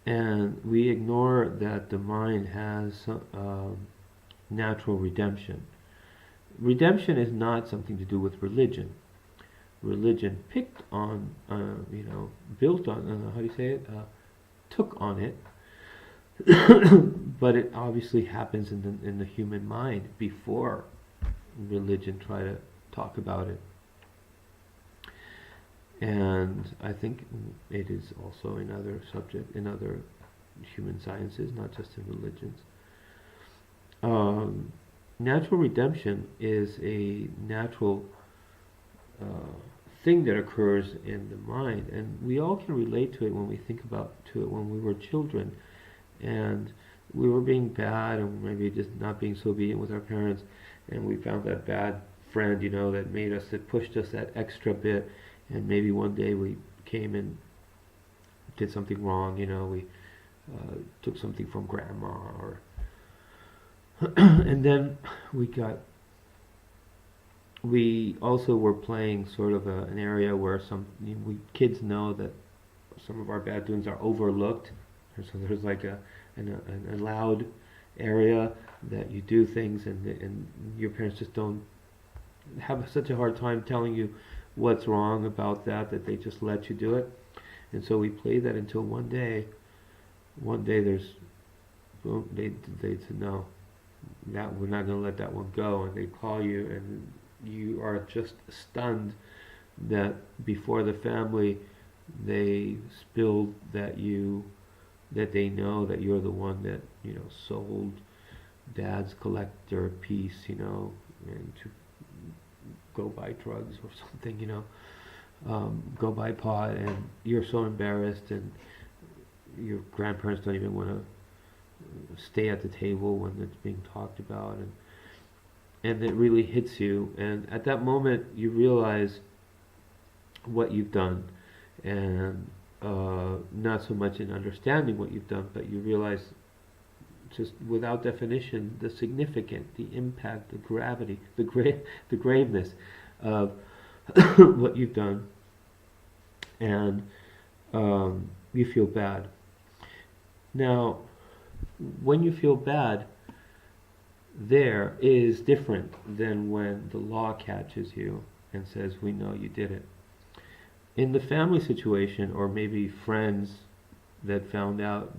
And we ignore that the mind has natural redemption. Redemption is not something to do with religion. Religion picked on, built on, how do you say it? Took on it. But it obviously happens in the human mind before religion try to talk about it. And I think it is also in other human sciences, not just in religions. Natural redemption is a natural thing that occurs in the mind, and we all can relate to it when we think about to it when we were children, and we were being bad, and maybe just not being so obedient with our parents, and we found that bad friend, that pushed us that extra bit, and maybe one day we came and did something wrong, we took something from grandma, or and then we also were playing sort of an area where kids know that some of our bad doings are overlooked. So there's like an allowed area that you do things, and your parents just don't have such a hard time telling you what's wrong about that they just let you do it. And so we played that until one day they said, no, that we're not going to let that one go, and they call you, and you are just stunned that before the family they spilled that they know that you're the one that sold dad's collector piece, and to go buy drugs or something, go buy pot, and you're so embarrassed, and your grandparents don't even want to stay at the table when it's being talked about, and it really hits you, and at that moment you realize what you've done, and not so much in understanding what you've done, but you realize just without definition the impact, the gravity, the graveness of what you've done, and you feel bad. Now, when you feel bad, there is different than when the law catches you and says, we know you did it. In the family situation, or maybe friends that found out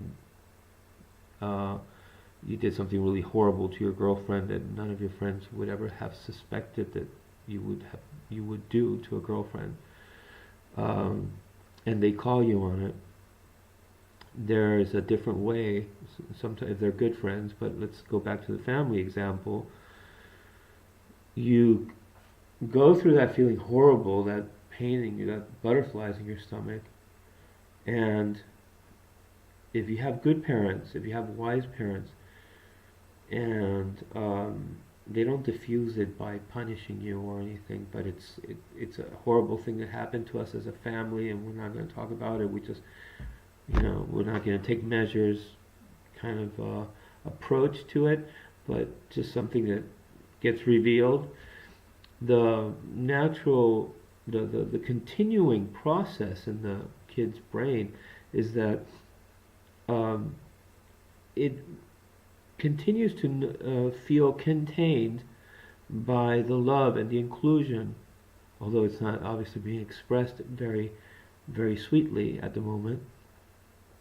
you did something really horrible to your girlfriend that none of your friends would ever have suspected that you would do to a girlfriend, and they call you on it, there's a different way. Sometimes they're good friends, but let's go back to the family example. You go through that feeling horrible, that pain in you, that butterflies in your stomach, and if you have good parents, if you have wise parents, and they don't diffuse it by punishing you or anything, but it's a horrible thing that happened to us as a family, and we're not going to talk about it. We just, we're not going to take measures, kind of approach to it, but just something that gets revealed. The natural, the continuing process in the kid's brain is that it continues to feel contained by the love and the inclusion, although it's not obviously being expressed very, very sweetly at the moment,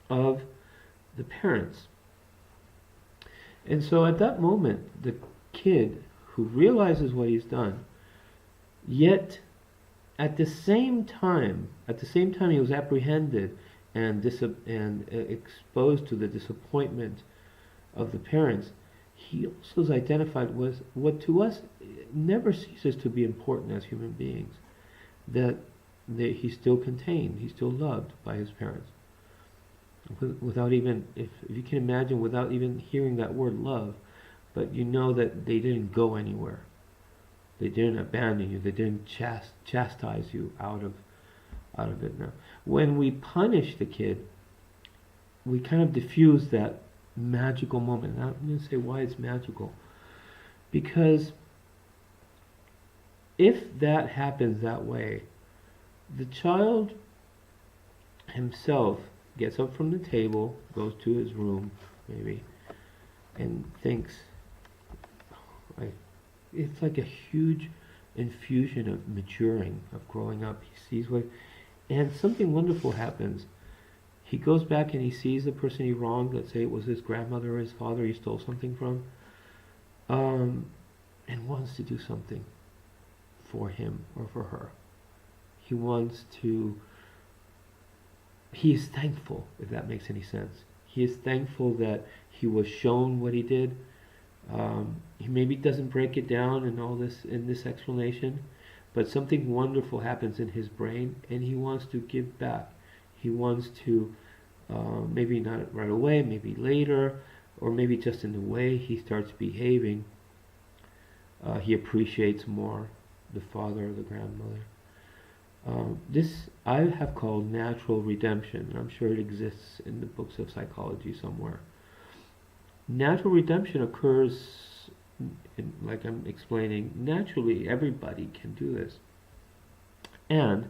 of the parents. And so at that moment, the kid who realizes what he's done, yet at the same time he was apprehended and exposed to the disappointment of the parents, he also is identified with what to us never ceases to be important as human beings, that he's still contained, he's still loved by his parents. Without even, if you can imagine, without even hearing that word love, but you know that they didn't go anywhere. They didn't abandon you. They didn't chastise you out of it. Now, when we punish the kid, we kind of diffuse that magical moment. And I'm going to say why it's magical. Because if that happens that way, the child himself gets up from the table, goes to his room, maybe, and thinks, it's like a huge infusion of maturing, of growing up. He sees what, and something wonderful happens. He goes back and he sees the person he wronged, let's say it was his grandmother or his father he stole something from, and wants to do something for him or for her. He is thankful, if that makes any sense. He is thankful that he was shown what he did. He maybe doesn't break it down in this explanation, but something wonderful happens in his brain, and he wants to give back. He wants to, maybe not right away, maybe later, or maybe just in the way he starts behaving, he appreciates more the father or the grandmother. This I have called natural redemption, and I'm sure it exists in the books of psychology somewhere. Natural redemption occurs, like I'm explaining, naturally. Everybody can do this. And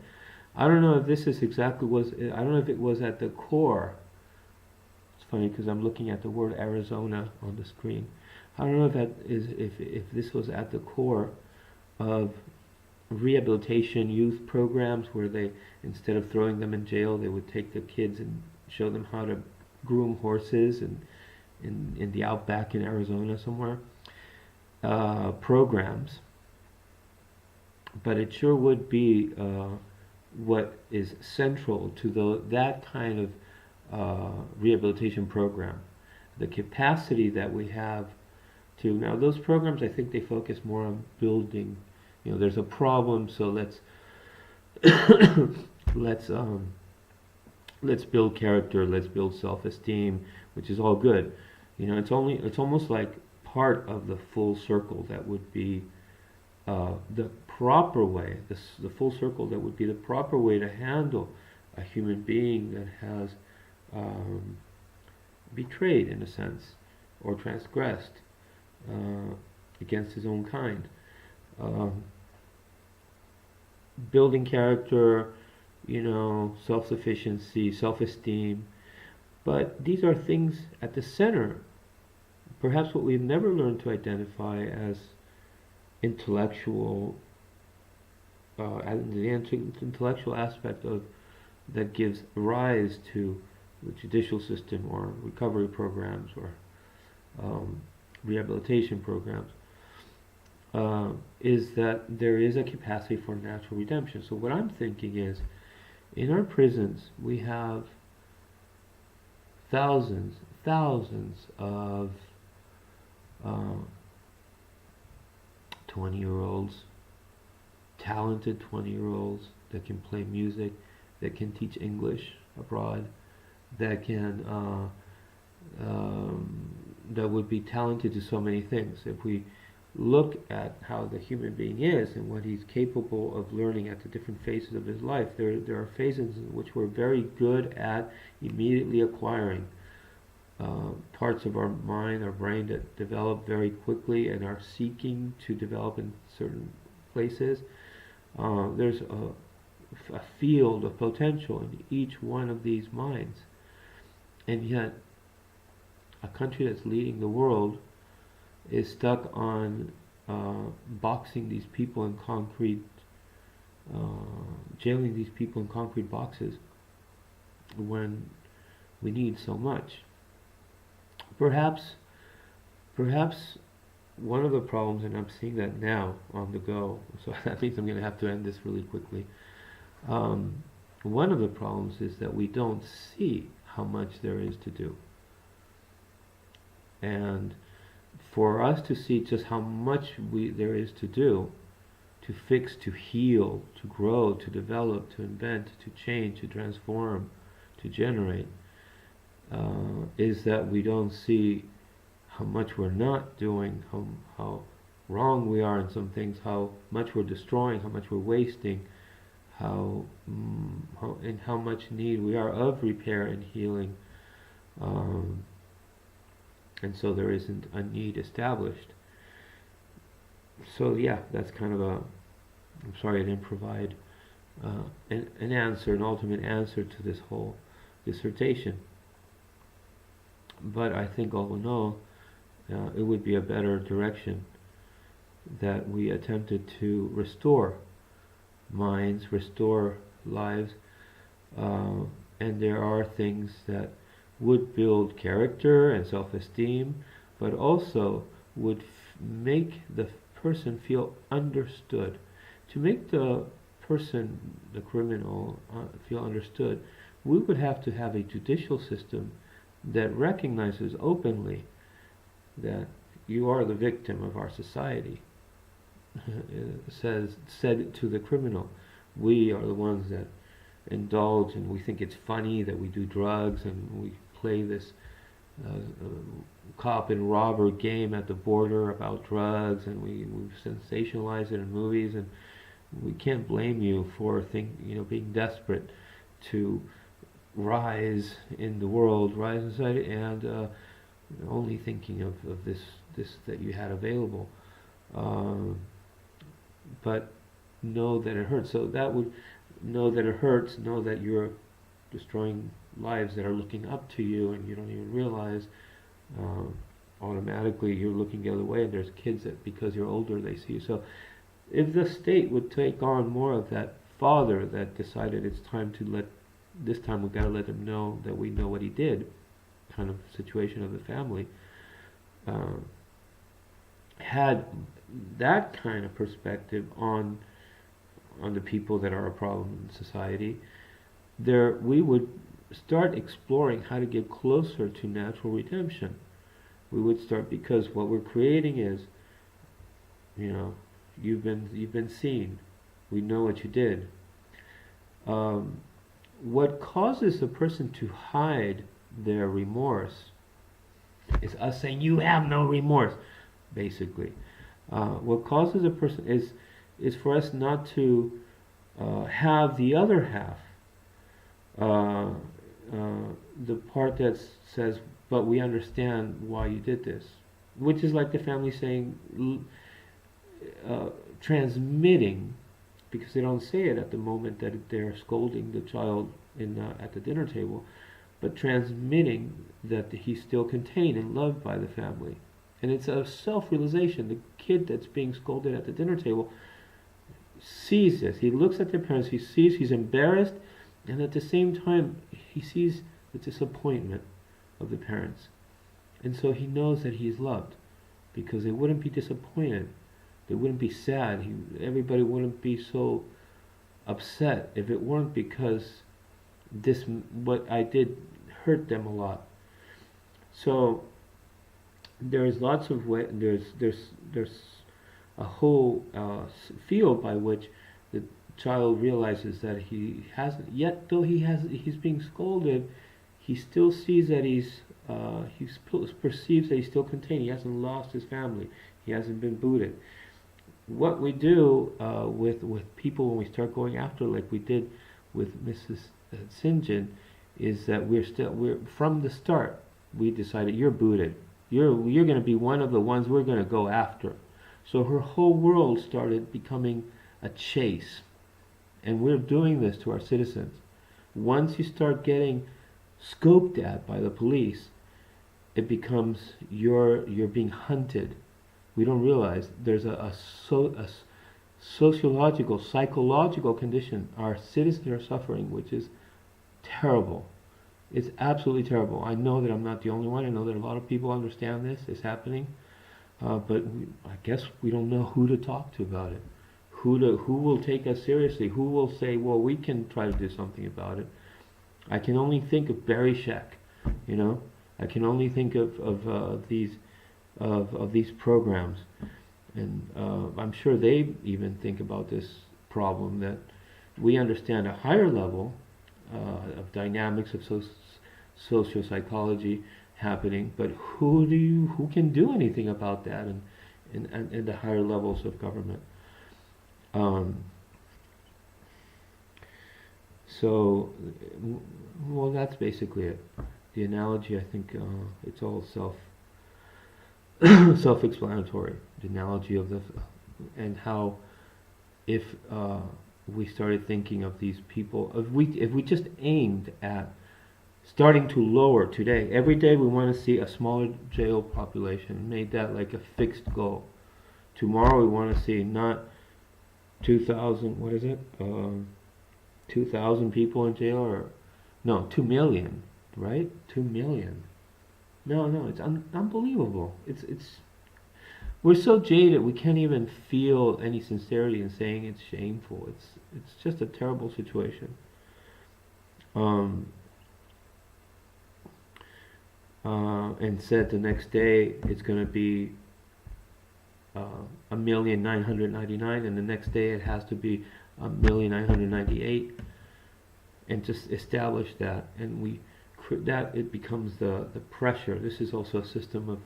I don't know if this is exactly I don't know if it was at the core. It's funny because I'm looking at the word Arizona on the screen. I don't know if that is if this was at the core of rehabilitation youth programs, where they, instead of throwing them in jail, they would take the kids and show them how to groom horses and in the outback in Arizona somewhere, programs. But it sure would be what is central to that kind of rehabilitation program. The capacity that we have to, now those programs, I think they focus more on building, there's a problem, so let's let's build character, let's build self-esteem, which is all good. It's almost like part of the full circle that would be the proper way, the full circle that would be the proper way to handle a human being that has betrayed, in a sense, or transgressed against his own kind. Building character, self-sufficiency, self-esteem, but these are things at the center. Perhaps what we've never learned to identify as intellectual, the intellectual aspect of that gives rise to the judicial system or recovery programs or rehabilitation programs, is that there is a capacity for natural redemption. So what I'm thinking is, in our prisons we have thousands of 20-year-olds, talented 20-year-olds that can play music, that can teach English abroad, that can that would be talented to so many things. If we look at how the human being is and what he's capable of learning at the different phases of his life, there are phases in which we're very good at immediately acquiring parts of our mind, our brain that develop very quickly and are seeking to develop in certain places. There's a field of potential in each one of these minds. And yet, a country that's leading the world is stuck on boxing these people in concrete, jailing these people in concrete boxes when we need so much. Perhaps one of the problems, and I'm seeing that now on the go, so that means I'm going to have to end this really quickly. One of the problems is that we don't see how much there is to do. And for us to see just how much there is to do, to fix, to heal, to grow, to develop, to invent, to change, to transform, to generate, is that we don't see how much we're not doing, how wrong we are in some things, how much we're destroying, how much we're wasting, and how much need we are of repair and healing. And so there isn't a need established. So yeah, that's kind of an improvised an answer, an ultimate answer to this whole dissertation. But I think all in all, it would be a better direction that we attempted to restore minds, restore lives, and there are things that would build character and self-esteem, but also would make the person feel understood. To make the person, the criminal, feel understood, we would have to have a judicial system that recognizes openly that you are the victim of our society. Said to the criminal, we are the ones that indulge and we think it's funny that we do drugs and we play this cop and robber game at the border about drugs, and we sensationalize it in movies, and we can't blame you for being desperate to rise in the world, rise in society, and only thinking of this that you had available. But know that it hurts. So that would know that it hurts, know that you're destroying lives that are looking up to you and you don't even realize. Automatically you're looking the other way, and there's kids that because you're older they see you. So if the state would take on more of that father that decided it's time to this time we've got to let him know that we know what he did kind of situation of the family, had that kind of perspective on the people that are a problem in society, we would start exploring how to get closer to natural redemption. We would start, because what we're creating is, you've been seen. We know what you did. What causes a person to hide their remorse is us saying, you have no remorse, basically. What causes a person is for us not to have the other half, the part that says, but we understand why you did this, which is like the family saying, transmitting, because they don't say it at the moment that they're scolding the child at the dinner table, but transmitting that he's still contained and loved by the family. And it's a self-realization. The kid that's being scolded at the dinner table sees this. He looks at their parents, he sees he's embarrassed, and at the same time he sees the disappointment of the parents. And so he knows that he's loved, because they wouldn't be disappointed, they wouldn't be sad, everybody wouldn't be so upset if it weren't because what I did hurt them a lot. So there's lots of there's a whole field by which child realizes that he hasn't yet, though he's being scolded, he still sees that perceives that he's still contained. He hasn't lost his family. He hasn't been booted. What we do with people when we start going after, like we did with Mrs. Tsingine, is that we're from the start we decided you're booted. You're going to be one of the ones we're going to go after. So her whole world started becoming a chase, and we're doing this to our citizens. Once you start getting scoped at by the police, it becomes you're being hunted. We don't realize there's a sociological, psychological condition our citizens are suffering, which is terrible. It's absolutely terrible. I know that I'm not the only one. I know that a lot of people understand this is happening, but I guess we don't know who to talk to about it. Who will take us seriously? Who will say, well, we can try to do something about it? I can only think of Barry Scheck, you know. I can only think of these programs, and I'm sure they even think about this problem, that we understand a higher level of dynamics of sociopsychology happening, but who can do anything about that in the higher levels of government? So, well, that's basically it. The analogy, I think, it's all self-explanatory. The analogy of and how if we started thinking of these people, if we just aimed at starting to lower today, every day we want to see a smaller jail population, made that like a fixed goal. Tomorrow we want to see not 2,000, what is it? 2,000 people in jail, or no, 2 million, right? 2 million. No, it's unbelievable. We're so jaded we can't even feel any sincerity in saying it's shameful. It's just a terrible situation. And said the next day it's going to be 1,999,000, and the next day it has to be 1,998,000, and just establish that, and that it becomes the pressure. This is also a system of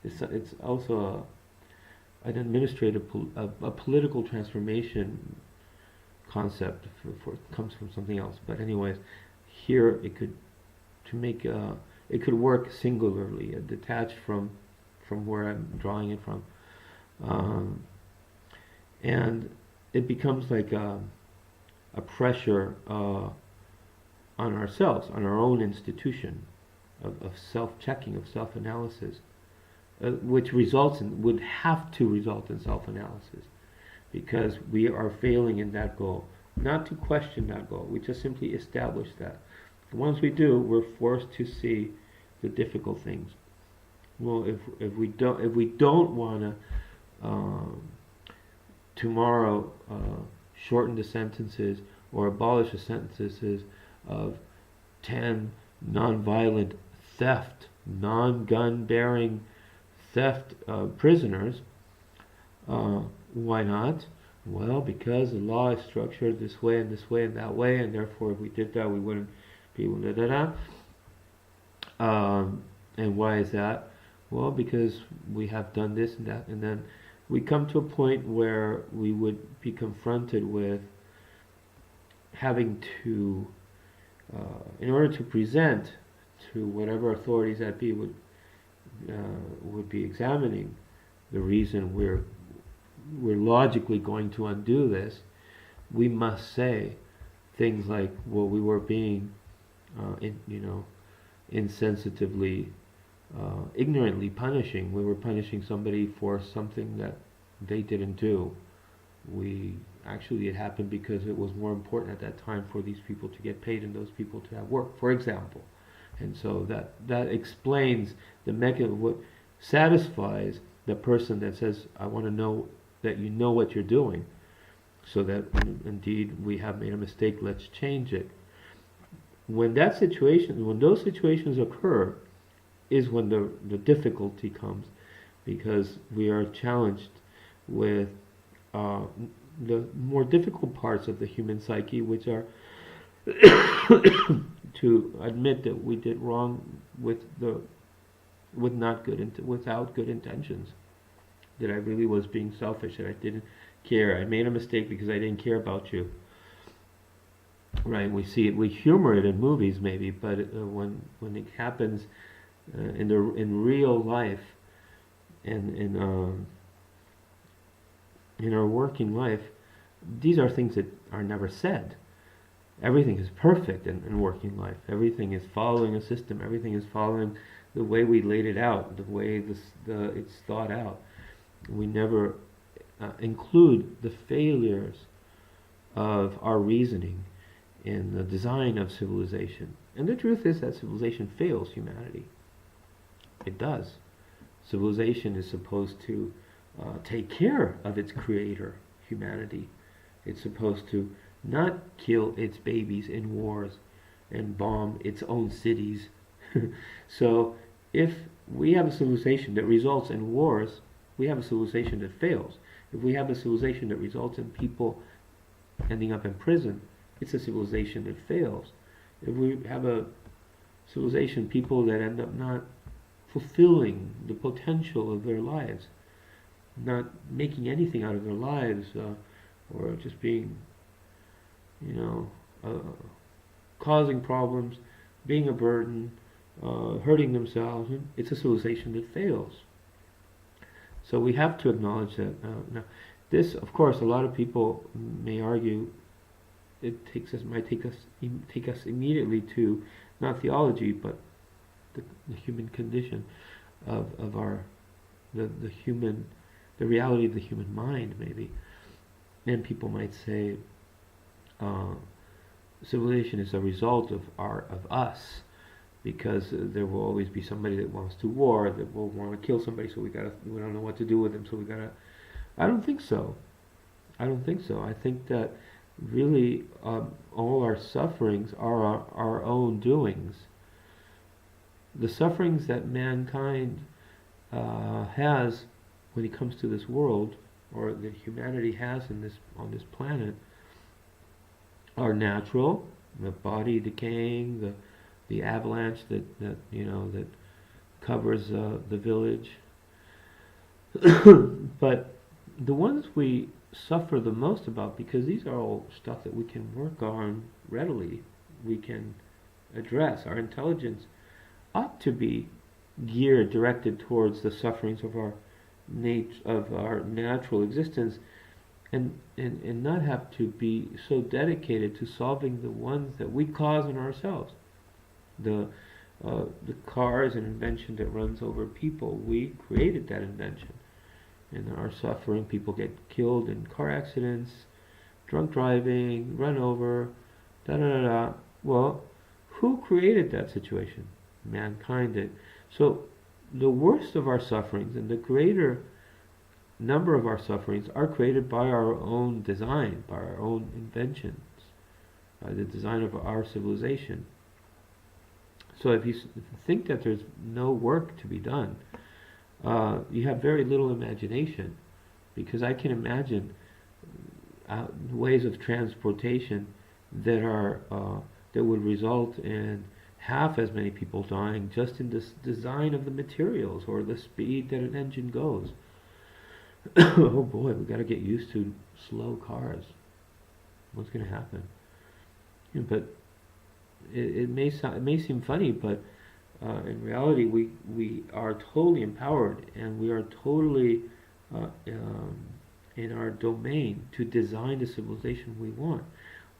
it's also an administrative a political transformation concept comes from something else. But anyways, here it could it could work singularly, detached from where I'm drawing it from, and it becomes like a pressure on ourselves, on our own institution of self-checking, of self-analysis, which would have to result in self-analysis, because we are failing in that goal. Not to question that goal, we just simply establish that. Once we do, we're forced to see the difficult things. Well, if we don't want to tomorrow shorten the sentences or abolish the sentences of 10 non-violent theft, non-gun bearing theft prisoners, why not? Well, because the law is structured this way and this way and that way, and therefore if we did that we wouldn't be and why is that? Well, because we have done this and that, and then we come to a point where we would be confronted with having to, in order to present to whatever authorities that be would be examining the reason we're logically going to undo this, we must say things like, well, we were being, insensitively, ignorantly punishing. We were punishing somebody for something that they didn't do. It happened because it was more important at that time for these people to get paid and those people to have work, for example. And so that explains the mechanism, what satisfies the person that says, I want to know that you know what you're doing, so that indeed we have made a mistake, let's change it. When those situations occur, is when the difficulty comes, because we are challenged with the more difficult parts of the human psyche, which are to admit that we did wrong without good intentions. That I really was being selfish. That I didn't care. I made a mistake because I didn't care about you. Right? We see it. We humor it in movies, maybe, but when it happens in real life and in our working life, these are things that are never said. Everything is perfect in working life. Everything is following a system. Everything is following the way we laid it out, the way it's thought out. We never include the failures of our reasoning in the design of civilization. And the truth is that civilization fails humanity. It does. Civilization is supposed to take care of its creator, humanity. It's supposed to not kill its babies in wars and bomb its own cities. So if we have a civilization that results in wars, we have a civilization that fails. If we have a civilization that results in people ending up in prison, it's a civilization that fails. If we have a civilization, people that end up not fulfilling the potential of their lives, not making anything out of their lives, or just being, causing problems, being a burden, hurting themselves, it's a civilization that fails. So we have to acknowledge that. Now, this, of course, a lot of people may argue it might take us immediately to not theology, but the human condition of the reality of the human mind, maybe. And people might say civilization is a result of us, because there will always be somebody that wants to war, that will want to kill somebody, so we don't know what to do with them, so we gotta. I don't think so. I think that really all our sufferings are our own doings. The sufferings that mankind has when it comes to this world, or that humanity has on this planet, are natural. The body decaying, the avalanche that covers the village. But the ones we suffer the most about, because these are all stuff that we can work on readily, we can address. Our intelligence ought to be directed towards the sufferings of our natural existence, and not have to be so dedicated to solving the ones that we cause in ourselves. The car is an invention that runs over people. We created that invention. In our suffering, people get killed in car accidents, drunk driving, run over, da-da-da-da. Well, who created that situation? Mankind did. So the worst of our sufferings and the greater number of our sufferings are created by our own design, by our own inventions, by the design of our civilization. So if you think that there's no work to be done, you have very little imagination, because I can imagine ways of transportation that would result in half as many people dying just in this design of the materials or the speed that an engine goes. Oh boy, we got to get used to slow cars. What's going to happen? But it may seem funny, but in reality, we are totally empowered, and we are totally in our domain to design the civilization we want.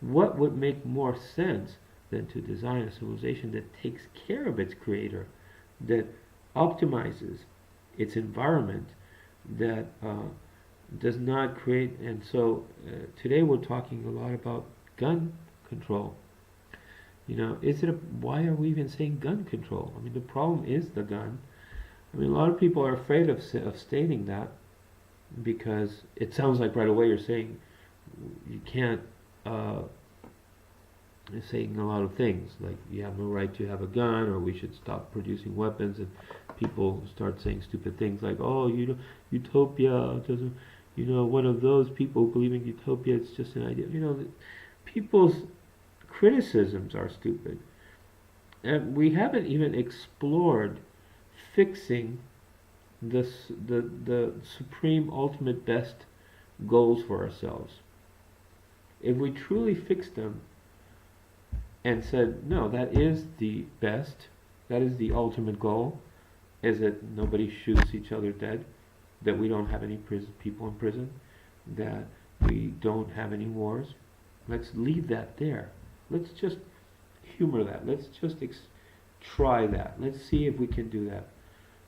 What would make more sense than to design a civilization that takes care of its creator, that optimizes its environment, that does not create. And so today we're talking a lot about gun control. Why are we even saying gun control? I mean, the problem is the gun. I mean, a lot of people are afraid of stating that, because it sounds like right away you're saying you can't. You're saying a lot of things, like you have no right to have a gun, or we should stop producing weapons, and people start saying stupid things like, "Oh, utopia doesn't. one of those people who believe in utopia, it's just an idea. People's criticisms are stupid. And we haven't even explored fixing the supreme, ultimate, best goals for ourselves. If we truly fixed them and said, no, that is the best, that is the ultimate goal, is that nobody shoots each other dead, that we don't have any people in prison, that we don't have any wars. Let's leave that there. Let's just humor that. Let's just try that. Let's see if we can do that,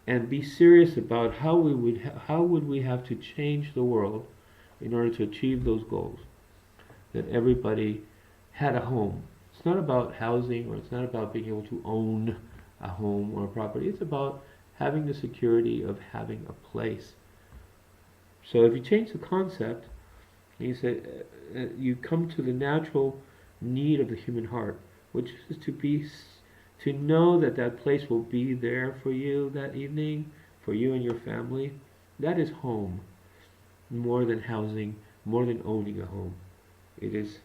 and be serious about how would we have to change the world in order to achieve those goals. That everybody had a home. It's not about housing, or it's not about being able to own a home or a property. It's about having the security of having a place. So if you change the concept, and you say, you come to the natural need of the human heart, which is to know that that place will be there for you that evening, for you and your family. That is home, more than housing, more than owning a home. It is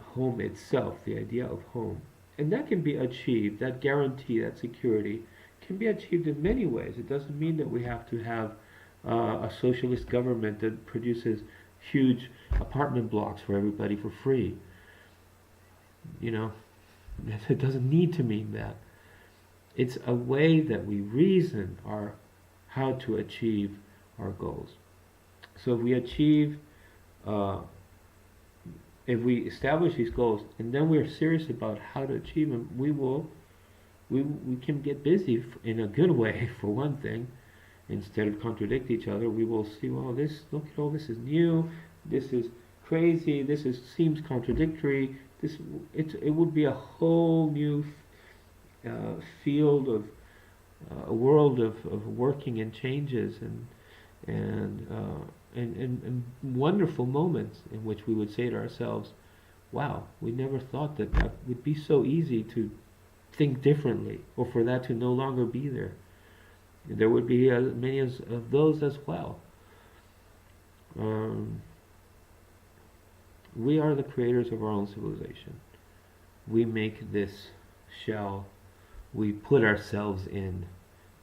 home itself, the idea of home. And that can be achieved, that guarantee, that security, can be achieved in many ways. It doesn't mean that we have to have a socialist government that produces huge apartment blocks for everybody for free. It doesn't need to mean that. It's a way that we reason how to achieve our goals. So if we establish these goals, and then we're serious about how to achieve them, we can get busy in a good way, for one thing. Instead of contradict each other, we will see, well, look at all this is new, this is crazy, seems contradictory. It would be a whole new field of a world of working and changes and wonderful moments in which we would say to ourselves, wow, we never thought that would be so easy to think differently, or for that to no longer be there. There would be many of those as well. We are the creators of our own civilization. We make this shell. We put ourselves in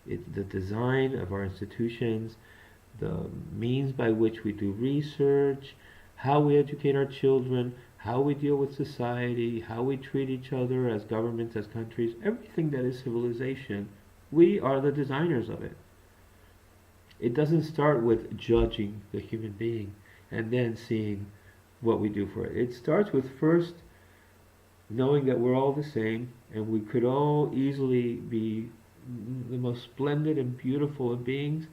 it. The design of our institutions, the means by which we do research, how we educate our children, how we deal with society, how we treat each other as governments, as countries, everything that is civilization, we are the designers of it. It doesn't start with judging the human being and then seeing what we do for it. It starts with first knowing that we're all the same, and we could all easily be the most splendid and beautiful of beings,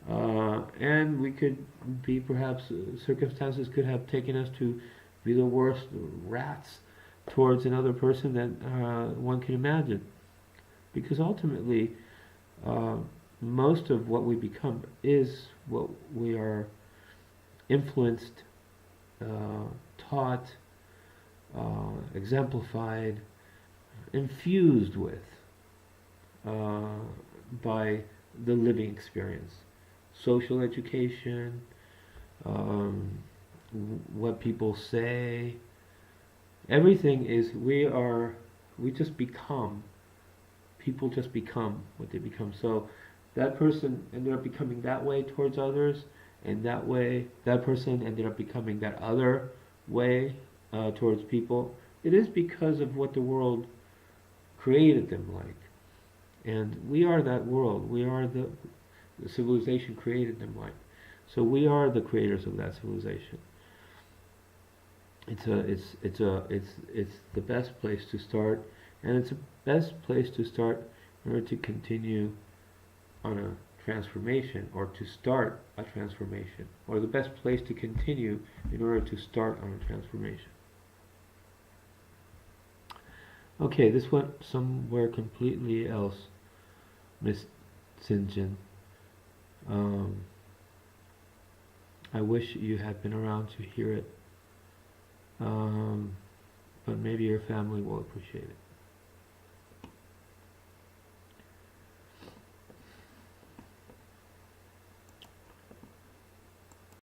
and we could be, perhaps circumstances could have taken us to be the worst rats towards another person that one can imagine. Because ultimately, most of what we become is what we are influenced, taught, exemplified, infused with by the living experience. Social education, what people say, everything is, we just become. People just become what they become. So that person ended up becoming that way towards others, and that way, that person ended up becoming that other way towards people. It is because of what the world created them like. And we are that world. We are the civilization created them like. So we are the creators of that civilization. It's the best place to start, and it's the best place to start in order to continue on a transformation, or to start a transformation, or the best place to continue in order to start on a transformation. Okay, this went somewhere completely else, Miss Tsingine. I wish you had been around to hear it, but maybe your family will appreciate it.